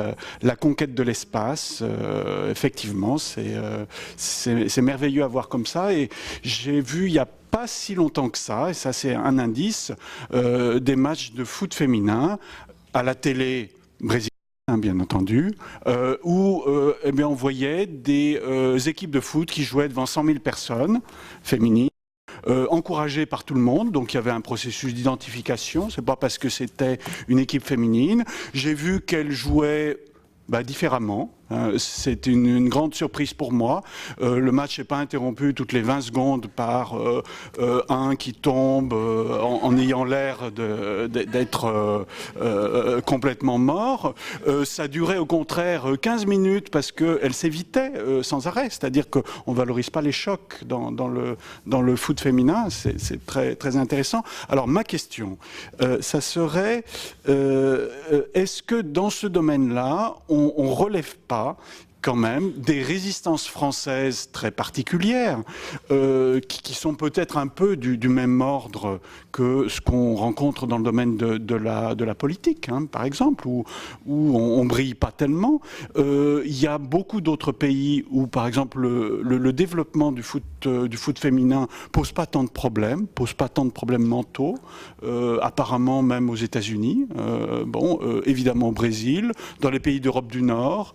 [SPEAKER 7] la conquête de l'espace. Effectivement, c'est merveilleux à voir comme ça. Et j'ai vu il y a pas si longtemps que ça, et ça c'est un indice, des matchs de foot féminin à la télé brésilienne, bien entendu, où eh bien, on voyait des équipes de foot qui jouaient devant 100 000 personnes féminines, encouragées par tout le monde. Donc il y avait un processus d'identification. C'est pas parce que c'était une équipe féminine. J'ai vu qu'elles jouaient différemment. C'est une grande surprise pour moi. Le match n'est pas interrompu toutes les 20 secondes par un qui tombe en ayant l'air d'être complètement mort. Ça durait au contraire 15 minutes parce qu'elle s'évitait sans arrêt. C'est-à-dire qu'on ne valorise pas les chocs dans le foot féminin. C'est très, très intéressant. Alors ma question, ça serait, est-ce que dans ce domaine-là, on ne relève pas quand même des résistances françaises très particulières qui sont peut-être un peu du même ordre que ce qu'on rencontre dans le domaine de la politique, hein, par exemple, où on ne brille pas tellement. Il y a beaucoup d'autres pays où, par exemple, le développement du foot féminin pose pas tant de problèmes, mentaux, apparemment même aux États-Unis, évidemment au Brésil, dans les pays d'Europe du Nord.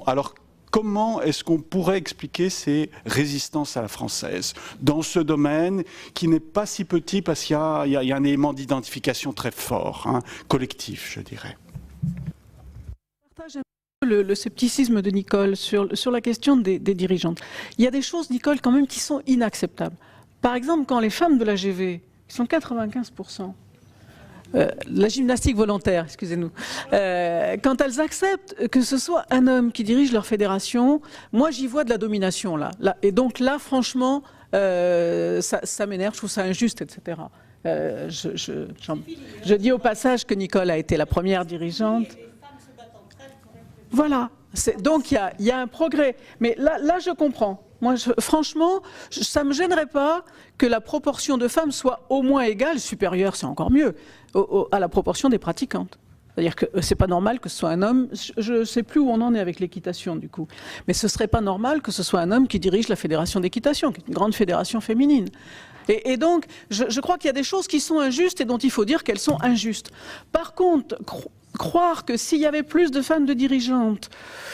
[SPEAKER 7] Alors comment est-ce qu'on pourrait expliquer ces résistances à la française dans ce domaine qui n'est pas si petit parce qu'il y a un élément d'identification très fort, hein, collectif, je dirais.
[SPEAKER 3] Je partage le scepticisme de Nicole sur la question des dirigeantes. Il y a des choses, Nicole, quand même, qui sont inacceptables. Par exemple, quand les femmes de l'AGV, qui sont 95%, la gymnastique volontaire, excusez-nous, quand elles acceptent que ce soit un homme qui dirige leur fédération, moi j'y vois de la domination là. Et donc là, franchement, ça m'énerve, je trouve ça injuste, etc. Je dis au passage que Nicole a été la première dirigeante. Voilà, donc il y a un progrès. Mais là je comprends. Moi, franchement, ça ne me gênerait pas que la proportion de femmes soit au moins égale, supérieure, c'est encore mieux, à la proportion des pratiquantes. C'est-à-dire que c'est pas normal que ce soit un homme, je ne sais plus où on en est avec l'équitation du coup, mais ce serait pas normal que ce soit un homme qui dirige la fédération d'équitation, qui est une grande fédération féminine. Et donc, je crois qu'il y a des choses qui sont injustes et dont il faut dire qu'elles sont injustes. Par contre, croire que s'il y avait plus de femmes de dirigeantes,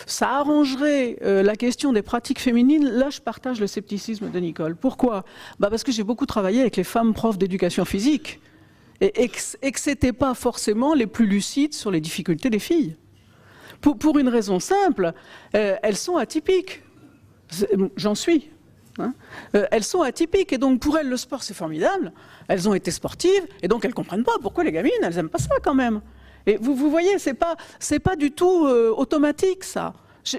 [SPEAKER 3] ça arrangerait la question des pratiques féminines, là je partage le scepticisme de Nicole. Pourquoi ? Parce que j'ai beaucoup travaillé avec les femmes profs d'éducation physique et que ce n'étaient pas forcément les plus lucides sur les difficultés des filles. Pour une raison simple, elles sont atypiques. J'en suis. Hein, elles sont atypiques et donc pour elles le sport c'est formidable, elles ont été sportives et donc elles ne comprennent pas pourquoi les gamines elles n'aiment pas ça quand même. Et vous voyez, c'est pas du tout automatique ça.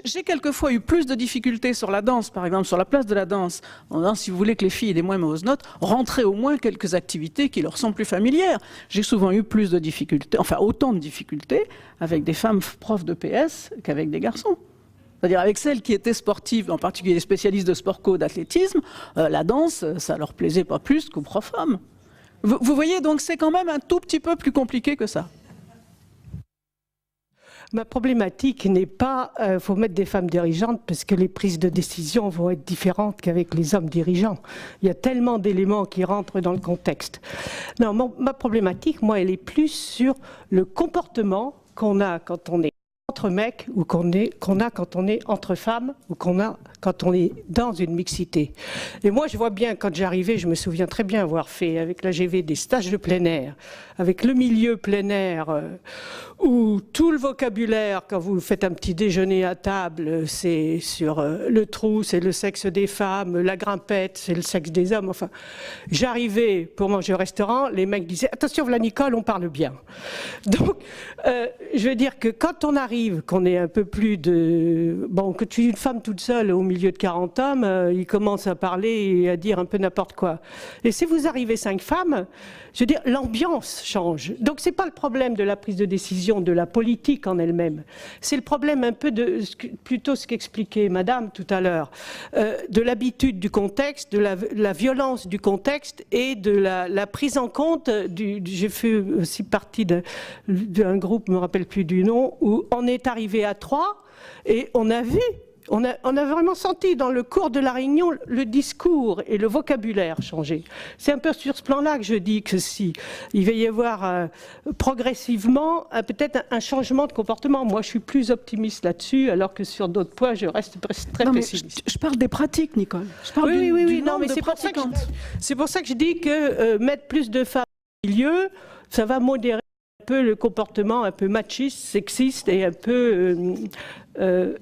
[SPEAKER 3] J'ai quelquefois eu plus de difficultés sur la danse, par exemple sur la place de la danse, en disant si vous voulez que les filles aient des moins mauvaises notes, rentrez au moins quelques activités qui leur sont plus familières. J'ai souvent eu plus de difficultés, enfin autant de difficultés avec des femmes profs de PS qu'avec des garçons. C'est-à-dire avec celles qui étaient sportives, en particulier les spécialistes de sport co, d'athlétisme, la danse, ça leur plaisait pas plus qu'aux profs hommes. Vous voyez, donc c'est quand même un tout petit peu plus compliqué que ça.
[SPEAKER 5] Ma problématique n'est pas, faut mettre des femmes dirigeantes parce que les prises de décision vont être différentes qu'avec les hommes dirigeants. Il y a tellement d'éléments qui rentrent dans le contexte. Non, ma problématique, moi, elle est plus sur le comportement qu'on a quand on est entre mecs ou qu'on a quand on est entre femmes ou qu'on a quand on est dans une mixité. Et moi, je vois bien, quand j'arrivais, je me souviens très bien avoir fait avec l'AGV des stages de plein air, avec le milieu plein air, où tout le vocabulaire, quand vous faites un petit déjeuner à table, c'est sur le trou, c'est le sexe des femmes, la grimpette, c'est le sexe des hommes. Enfin, j'arrivais pour manger au restaurant, les mecs disaient « Attention, voilà Nicole, on parle bien ». Donc, je veux dire que quand on arrive, qu'on est un peu plus de... Bon, que tu es une femme toute seule au milieu milieu de 40 hommes, ils commencent à parler et à dire un peu n'importe quoi. Et si vous arrivez 5 femmes, je veux dire, l'ambiance change. Donc c'est pas le problème de la prise de décision, de la politique en elle-même. C'est le problème un peu de, plutôt ce qu'expliquait Madame tout à l'heure, de l'habitude du contexte, de la violence du contexte et de la prise en compte j'ai fait aussi partie d'un groupe, je ne me rappelle plus du nom, où on est arrivé à 3 et on a vu, on a vraiment senti dans le cours de la réunion le discours et le vocabulaire changer. C'est un peu sur ce plan-là que je dis que si il va y avoir progressivement peut-être un changement de comportement. Moi, je suis plus optimiste là-dessus, alors que sur d'autres points, je reste très pessimiste.
[SPEAKER 3] Je parle des pratiques, Nicole. Je parle
[SPEAKER 5] oui, non, mais c'est pour ça que je dis que mettre plus de femmes au milieu, ça va modérer un peu le comportement un peu machiste, sexiste et un peu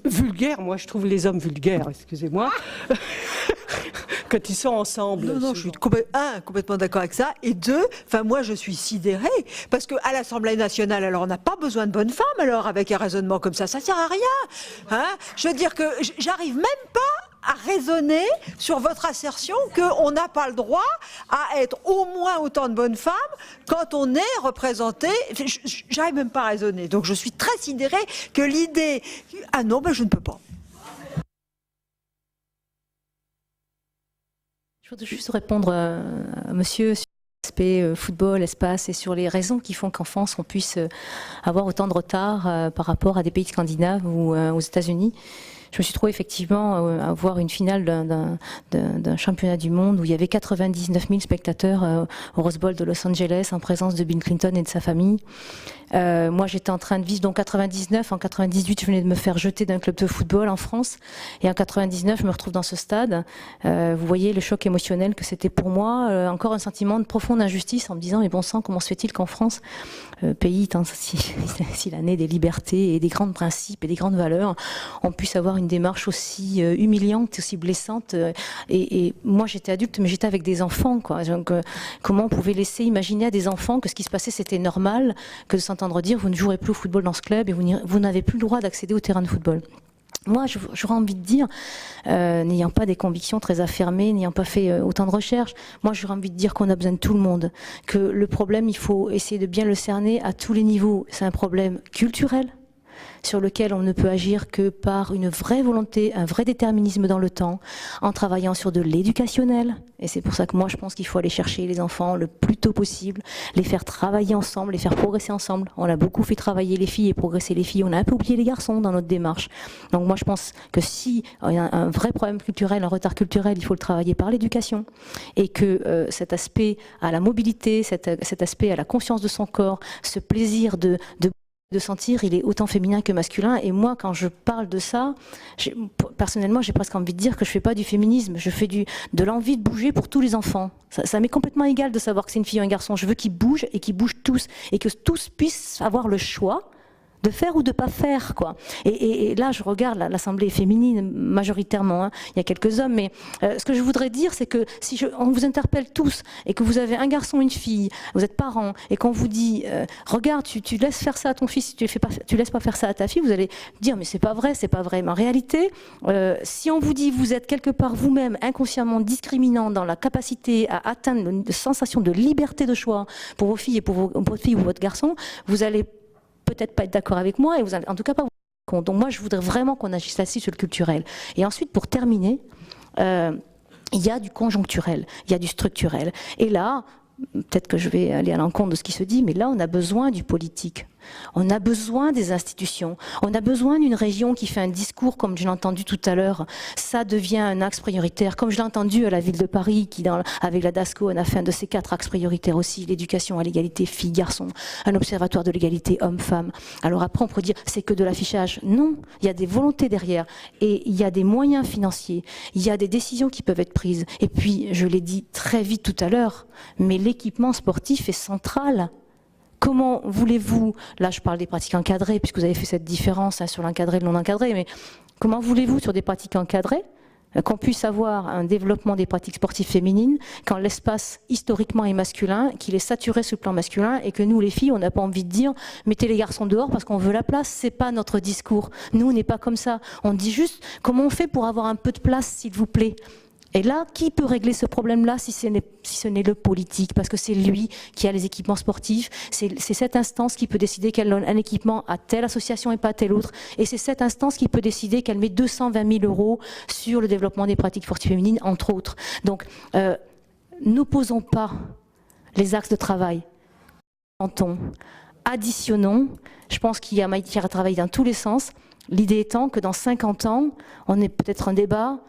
[SPEAKER 5] vulgaire. Moi, je trouve les hommes vulgaires, excusez-moi, quand ils sont ensemble.
[SPEAKER 6] Non, je suis complètement d'accord avec ça. Et 2, moi, je suis sidérée, parce qu'à l'Assemblée nationale, alors on n'a pas besoin de bonnes femmes, alors avec un raisonnement comme ça sert à rien. Hein, je veux dire que j'arrive même pas à raisonner sur votre assertion qu'on n'a pas le droit à être au moins autant de bonnes femmes quand on est représenté. J'arrive même pas à raisonner. Donc je suis très sidérée que l'idée... Ah non, je ne peux pas.
[SPEAKER 4] Je voudrais juste répondre à monsieur sur l'aspect football, espace et sur les raisons qui font qu'en France on puisse avoir autant de retard par rapport à des pays scandinaves ou aux États-Unis. Je me suis trouvée effectivement à voir une finale d'un championnat du monde où il y avait 99 000 spectateurs au Rose Bowl de Los Angeles en présence de Bill Clinton et de sa famille. Moi, j'étais en train de vivre, donc 99, en 98, je venais de me faire jeter d'un club de football en France. Et en 99, je me retrouve dans ce stade. Vous voyez le choc émotionnel que c'était pour moi. Encore un sentiment de profonde injustice en me disant, mais bon sang, comment se fait-il qu'en France, pays s'il a né des libertés et des grands principes et des grandes valeurs, on puisse avoir une démarche aussi humiliante, aussi blessante. Et moi, j'étais adulte, mais j'étais avec des enfants, quoi. Donc, comment on pouvait laisser imaginer à des enfants que ce qui se passait, c'était normal, que de s'entendre dire vous ne jouerez plus au football dans ce club et vous n'avez plus le droit d'accéder au terrain de football. Moi, j'aurais envie de dire, n'ayant pas des convictions très affirmées, n'ayant pas fait autant de recherches, moi j'aurais envie de dire qu'on a besoin de tout le monde, que le problème, il faut essayer de bien le cerner à tous les niveaux. C'est un problème culturel, sur lequel on ne peut agir que par une vraie volonté, un vrai déterminisme dans le temps, en travaillant sur de l'éducationnel. Et c'est pour ça que moi je pense qu'il faut aller chercher les enfants le plus tôt possible, les faire travailler ensemble, les faire progresser ensemble. On a beaucoup fait travailler les filles et progresser les filles, on a un peu oublié les garçons dans notre démarche. Donc moi je pense que si il y a un vrai problème culturel, un retard culturel, il faut le travailler par l'éducation. Et que cet aspect à la mobilité, cet aspect à la conscience de son corps, ce plaisir de sentir, il est autant féminin que masculin. Et moi, quand je parle de ça, personnellement, j'ai presque envie de dire que je fais pas du féminisme, je fais de l'envie de bouger pour tous les enfants. Ça m'est complètement égal de savoir que c'est une fille ou un garçon. Je veux qu'ils bougent et qu'ils bougent tous, et que tous puissent avoir le choix de faire ou de pas faire, quoi. Et là, je regarde l'Assemblée féminine majoritairement, hein. Il y a quelques hommes, mais ce que je voudrais dire, c'est que si on vous interpelle tous et que vous avez un garçon, une fille, vous êtes parents, et qu'on vous dit, regarde, tu laisses faire ça à ton fils, si tu laisses pas faire ça à ta fille, vous allez dire, mais c'est pas vrai, c'est pas vrai. Mais en réalité, si on vous dit, vous êtes quelque part vous-même inconsciemment discriminant dans la capacité à atteindre une sensation de liberté de choix pour vos filles et pour votre fille ou votre garçon, vous allez peut-être pas être d'accord avec moi, et vous allez en tout cas pas vous rendre compte. Donc moi, je voudrais vraiment qu'on agisse là-dessus sur le culturel. Et ensuite, pour terminer, il y a du conjoncturel, il y a du structurel. Et là, peut-être que je vais aller à l'encontre de ce qui se dit, mais là, on a besoin du politique. On a besoin des institutions. On a besoin d'une région qui fait un discours, comme je l'ai entendu tout à l'heure. Ça devient un axe prioritaire. Comme je l'ai entendu à la ville de Paris, qui, avec la DASCO, on a fait un de ces 4 axes prioritaires aussi, l'éducation à l'égalité filles-garçons, un observatoire de l'égalité hommes-femmes. Alors après, on pourrait dire, c'est que de l'affichage. Non, il y a des volontés derrière. Et il y a des moyens financiers. Il y a des décisions qui peuvent être prises. Et puis, je l'ai dit très vite tout à l'heure, mais l'équipement sportif est central. Comment voulez-vous, là je parle des pratiques encadrées, puisque vous avez fait cette différence sur l'encadré et le non encadré, mais comment voulez-vous sur des pratiques encadrées qu'on puisse avoir un développement des pratiques sportives féminines quand l'espace historiquement est masculin, qu'il est saturé sur le plan masculin et que nous les filles on n'a pas envie de dire mettez les garçons dehors parce qu'on veut la place, c'est pas notre discours. Nous on n'est pas comme ça, on dit juste comment on fait pour avoir un peu de place s'il vous plaît. Et là, qui peut régler ce problème-là si ce n'est le politique? Parce que c'est lui qui a les équipements sportifs, c'est cette instance qui peut décider qu'elle donne un équipement à telle association et pas à telle autre. Et c'est cette instance qui peut décider qu'elle met 220 000 € sur le développement des pratiques sportives féminines, entre autres. Donc, n'opposons pas les axes de travail. Additionnons. Je pense qu'il y a matière à travailler dans tous les sens. L'idée étant que dans 50 ans, on ait peut-être un débat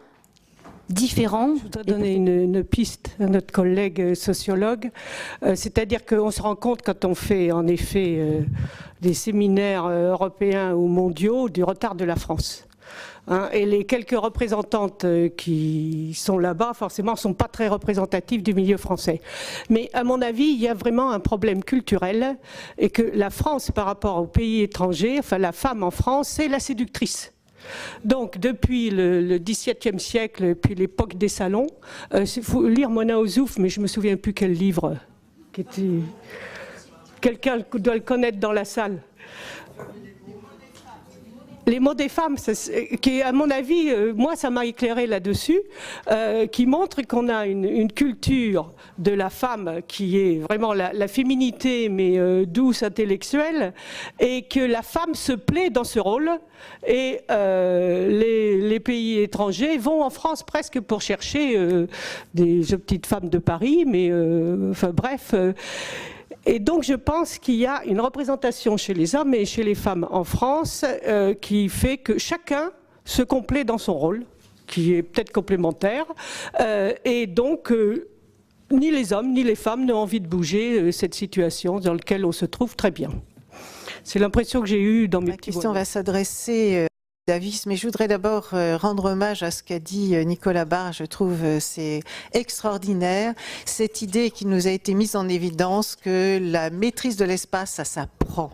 [SPEAKER 4] différents.
[SPEAKER 5] Je voudrais donner une piste à notre collègue sociologue, c'est-à-dire qu'on se rend compte quand on fait en effet des séminaires européens ou mondiaux du retard de la France. Et les quelques représentantes qui sont là-bas, forcément, ne sont pas très représentatives du milieu français. Mais à mon avis, il y a vraiment un problème culturel et que la France, par rapport aux pays étrangers, enfin la femme en France, c'est la séductrice. Donc, depuis le XVIIe siècle, puis l'époque des salons, il faut lire Mona Ozouf, mais je ne me souviens plus quel livre. Quelqu'un doit le connaître dans la salle. Les mots des femmes, qui à mon avis, moi ça m'a éclairé là-dessus, qui montre qu'on a une culture de la femme qui est vraiment la féminité mais douce, intellectuelle, et que la femme se plaît dans ce rôle, et les pays étrangers vont en France presque pour chercher des petites femmes de Paris, mais enfin bref... Et donc je pense qu'il y a une représentation chez les hommes et chez les femmes en France qui fait que chacun se complaît dans son rôle, qui est peut-être complémentaire, et donc ni les hommes ni les femmes n'ont envie de bouger cette situation dans laquelle on se trouve très bien. C'est l'impression que j'ai eue dans mes petits voyages.
[SPEAKER 8] La question va s'adresser Davis, mais je voudrais d'abord rendre hommage à ce qu'a dit Nicolas Barre. Je trouve c'est extraordinaire, cette idée qui nous a été mise en évidence que la maîtrise de l'espace, ça s'apprend.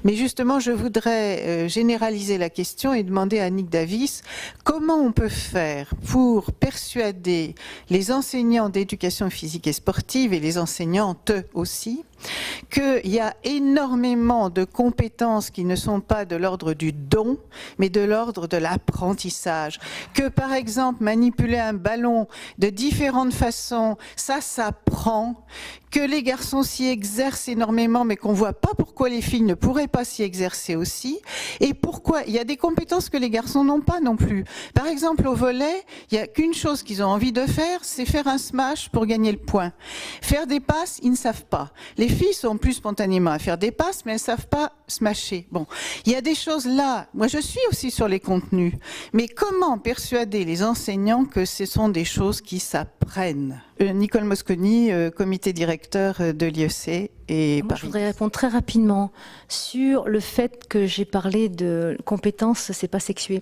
[SPEAKER 8] Mais justement, je voudrais généraliser la question et demander à Nick Davis comment on peut faire pour persuader les enseignants d'éducation physique et sportive et les enseignantes aussi qu'il y a énormément de compétences qui ne sont pas de l'ordre du don, mais de l'ordre de l'apprentissage. Que par exemple, manipuler un ballon de différentes façons, ça s'apprend. Que les garçons s'y exercent énormément, mais qu'on ne voit pas pourquoi les filles ne pourraient pas s'y exercer aussi. Et pourquoi il y a des compétences que les garçons n'ont pas non plus. Par exemple, au volley, il n'y a qu'une chose qu'ils ont envie de faire, c'est faire un smash pour gagner le point. Faire des passes, ils ne savent pas. Les filles sont plus spontanément à faire des passes, mais elles ne savent pas smasher. Bon, il y a des choses là. Moi, je suis aussi sur les contenus. Mais comment persuader les enseignants que ce sont des choses qui s'apprennent? Nicole Mosconi, comité directeur de l'IEC et
[SPEAKER 4] Paris. Je voudrais répondre très rapidement sur le fait que j'ai parlé de compétences, c'est pas sexué.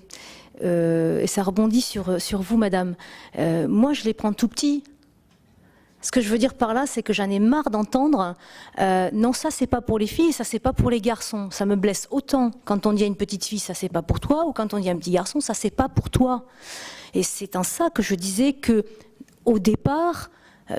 [SPEAKER 4] Et ça rebondit sur vous, madame. Moi, je les prends tout petits. Ce que je veux dire par là, c'est que j'en ai marre d'entendre non, ça c'est pas pour les filles, ça c'est pas pour les garçons. Ça me blesse autant quand on dit à une petite fille ça c'est pas pour toi, ou quand on dit à un petit garçon ça c'est pas pour toi. Et c'est en ça que je disais que au départ,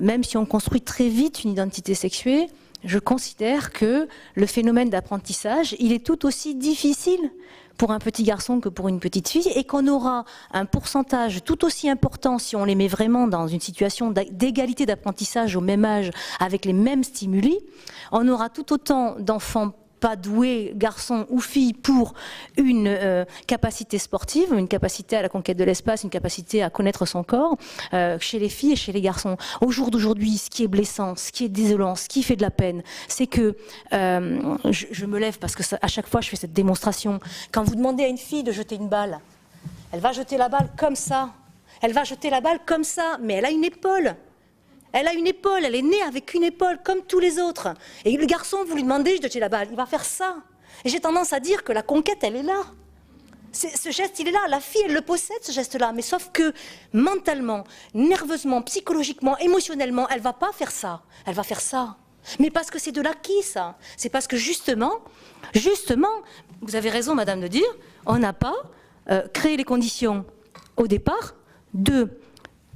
[SPEAKER 4] même si on construit très vite une identité sexuée, je considère que le phénomène d'apprentissage, il est tout aussi difficile pour un petit garçon que pour une petite fille, et qu'on aura un pourcentage tout aussi important si on les met vraiment dans une situation d'égalité d'apprentissage au même âge, avec les mêmes stimuli, on aura tout autant d'enfants pas doués, garçons ou filles, pour une capacité sportive, une capacité à la conquête de l'espace, une capacité à connaître son corps, chez les filles et chez les garçons. Au jour d'aujourd'hui, ce qui est blessant, ce qui est désolant, ce qui fait de la peine, c'est que, je me lève parce que ça, à chaque fois je fais cette démonstration, quand vous demandez à une fille de jeter une balle, elle va jeter la balle comme ça, elle va jeter la balle comme ça, mais elle a une épaule. Elle a une épaule, elle est née avec une épaule, comme tous les autres. Et le garçon, vous lui demandez de jeter la balle, il va faire ça. Et j'ai tendance à dire que la conquête, elle est là. Ce geste, il est là. La fille, elle le possède, ce geste-là. Mais sauf que mentalement, nerveusement, psychologiquement, émotionnellement, elle ne va pas faire ça. Elle va faire ça. Mais parce que c'est de l'acquis, ça. C'est parce que justement, vous avez raison, madame, de dire, on n'a pas créé les conditions au départ 2,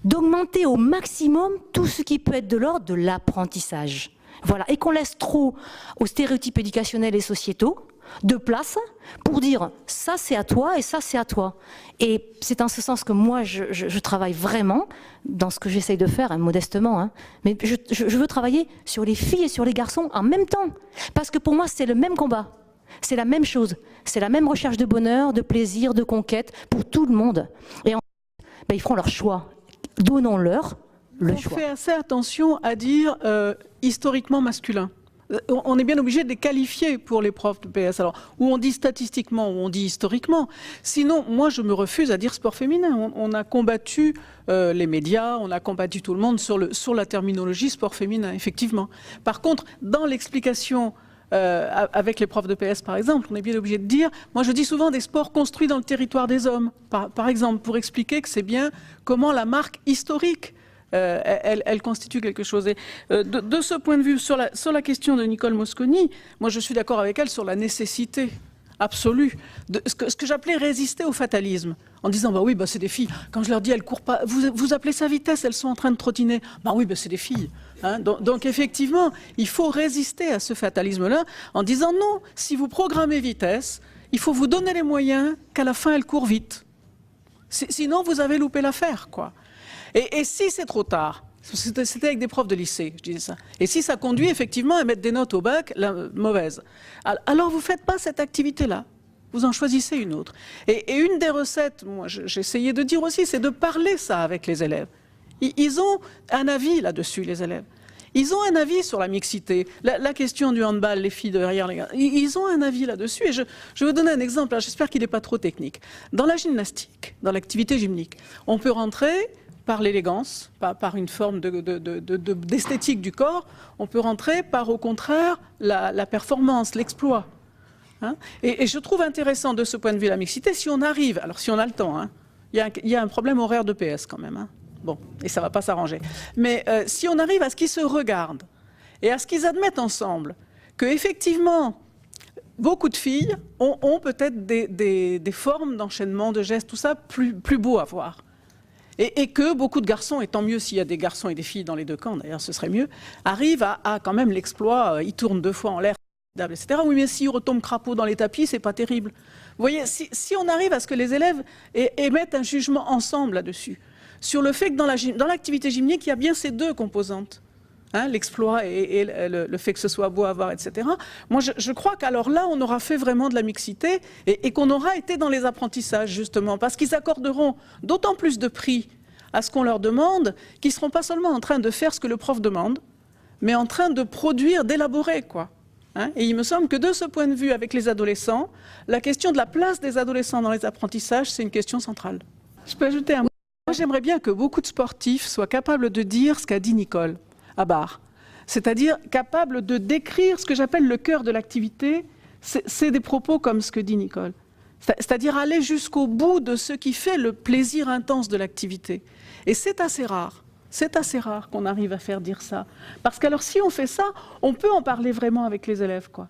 [SPEAKER 4] d'augmenter au maximum tout ce qui peut être de l'ordre de l'apprentissage. Voilà, et qu'on laisse trop aux stéréotypes éducationnels et sociétaux de place pour dire ça c'est à toi et ça c'est à toi. Et c'est en ce sens que moi je travaille vraiment dans ce que j'essaye de faire, hein, modestement, hein, mais je veux travailler sur les filles et sur les garçons en même temps, parce que pour moi c'est le même combat, c'est la même chose, c'est la même recherche de bonheur, de plaisir, de conquête pour tout le monde. Et ils feront leur choix, donnons-leur le choix.
[SPEAKER 3] On fait assez attention à dire historiquement masculin. On est bien obligé de les qualifier pour les profs de PS. Alors, où on dit statistiquement, ou on dit historiquement. Sinon, moi, je me refuse à dire sport féminin. On a combattu les médias, on a combattu tout le monde sur la terminologie sport féminin, effectivement. Par contre, dans l'explication avec les profs de PS, par exemple, on est bien obligé de dire, moi je dis souvent des sports construits dans le territoire des hommes, par exemple, pour expliquer que c'est bien comment la marque historique elle constitue quelque chose. Et de ce point de vue, sur la question de Nicole Mosconi, moi je suis d'accord avec elle sur la nécessité absolue de ce que j'appelais résister au fatalisme, en disant bah oui, bah c'est des filles. Quand je leur dis elles courent pas, vous appelez ça vitesse, elles sont en train de trottiner. Bah oui, bah c'est des filles. Hein, donc effectivement, il faut résister à ce fatalisme-là en disant non, si vous programmez vitesse, il faut vous donner les moyens qu'à la fin elles courent vite. Sinon vous avez loupé l'affaire, quoi. Et si c'est trop tard, c'était avec des profs de lycée, je disais ça, et si ça conduit effectivement à mettre des notes au bac mauvaises, alors vous ne faites pas cette activité-là, vous en choisissez une autre. Et une des recettes, moi j'essayais de dire aussi, c'est de parler ça avec les élèves. Ils ont un avis là-dessus, les élèves. Ils ont un avis sur la mixité, la question du handball, les filles derrière les gars. Ils ont un avis là-dessus. Et je vais vous donner un exemple, j'espère qu'il n'est pas trop technique. Dans la gymnastique, dans l'activité gymnique, on peut rentrer par l'élégance, par une forme d'esthétique du corps, on peut rentrer par, au contraire, la performance, l'exploit. Hein, et je trouve intéressant de ce point de vue la mixité, si on arrive, alors si on a le temps, hein, il y a un problème horaire de PS quand même, hein, bon, et ça ne va pas s'arranger, mais si on arrive à ce qu'ils se regardent et à ce qu'ils admettent ensemble qu'effectivement, beaucoup de filles ont peut-être des formes d'enchaînement, de gestes, tout ça, plus beaux à voir. Et que beaucoup de garçons, et tant mieux s'il y a des garçons et des filles dans les deux camps, d'ailleurs ce serait mieux, arrivent à quand même l'exploit, ils tournent 2 fois en l'air, etc. Oui, mais s'ils retombent crapaud dans les tapis, c'est pas terrible. Vous voyez, si on arrive à ce que les élèves émettent un jugement ensemble là-dessus, sur le fait que dans l'activité gymnique, il y a bien ces 2 composantes, hein, l'exploit et le fait que ce soit beau à voir, etc. Moi, je crois qu'alors là, on aura fait vraiment de la mixité et qu'on aura été dans les apprentissages, justement, parce qu'ils accorderont d'autant plus de prix à ce qu'on leur demande, qu'ils ne seront pas seulement en train de faire ce que le prof demande, mais en train de produire, d'élaborer, quoi. Hein, et il me semble que de ce point de vue, avec les adolescents, la question de la place des adolescents dans les apprentissages, c'est une question centrale. Je peux ajouter un mot. Moi, j'aimerais bien que beaucoup de sportifs soient capables de dire ce qu'a dit Nicole Abar, c'est-à-dire capable de décrire ce que j'appelle le cœur de l'activité, c'est des propos comme ce que dit Nicole, c'est-à-dire aller jusqu'au bout de ce qui fait le plaisir intense de l'activité. Et c'est assez rare qu'on arrive à faire dire ça, parce qu'alors si on fait ça, on peut en parler vraiment avec les élèves, quoi.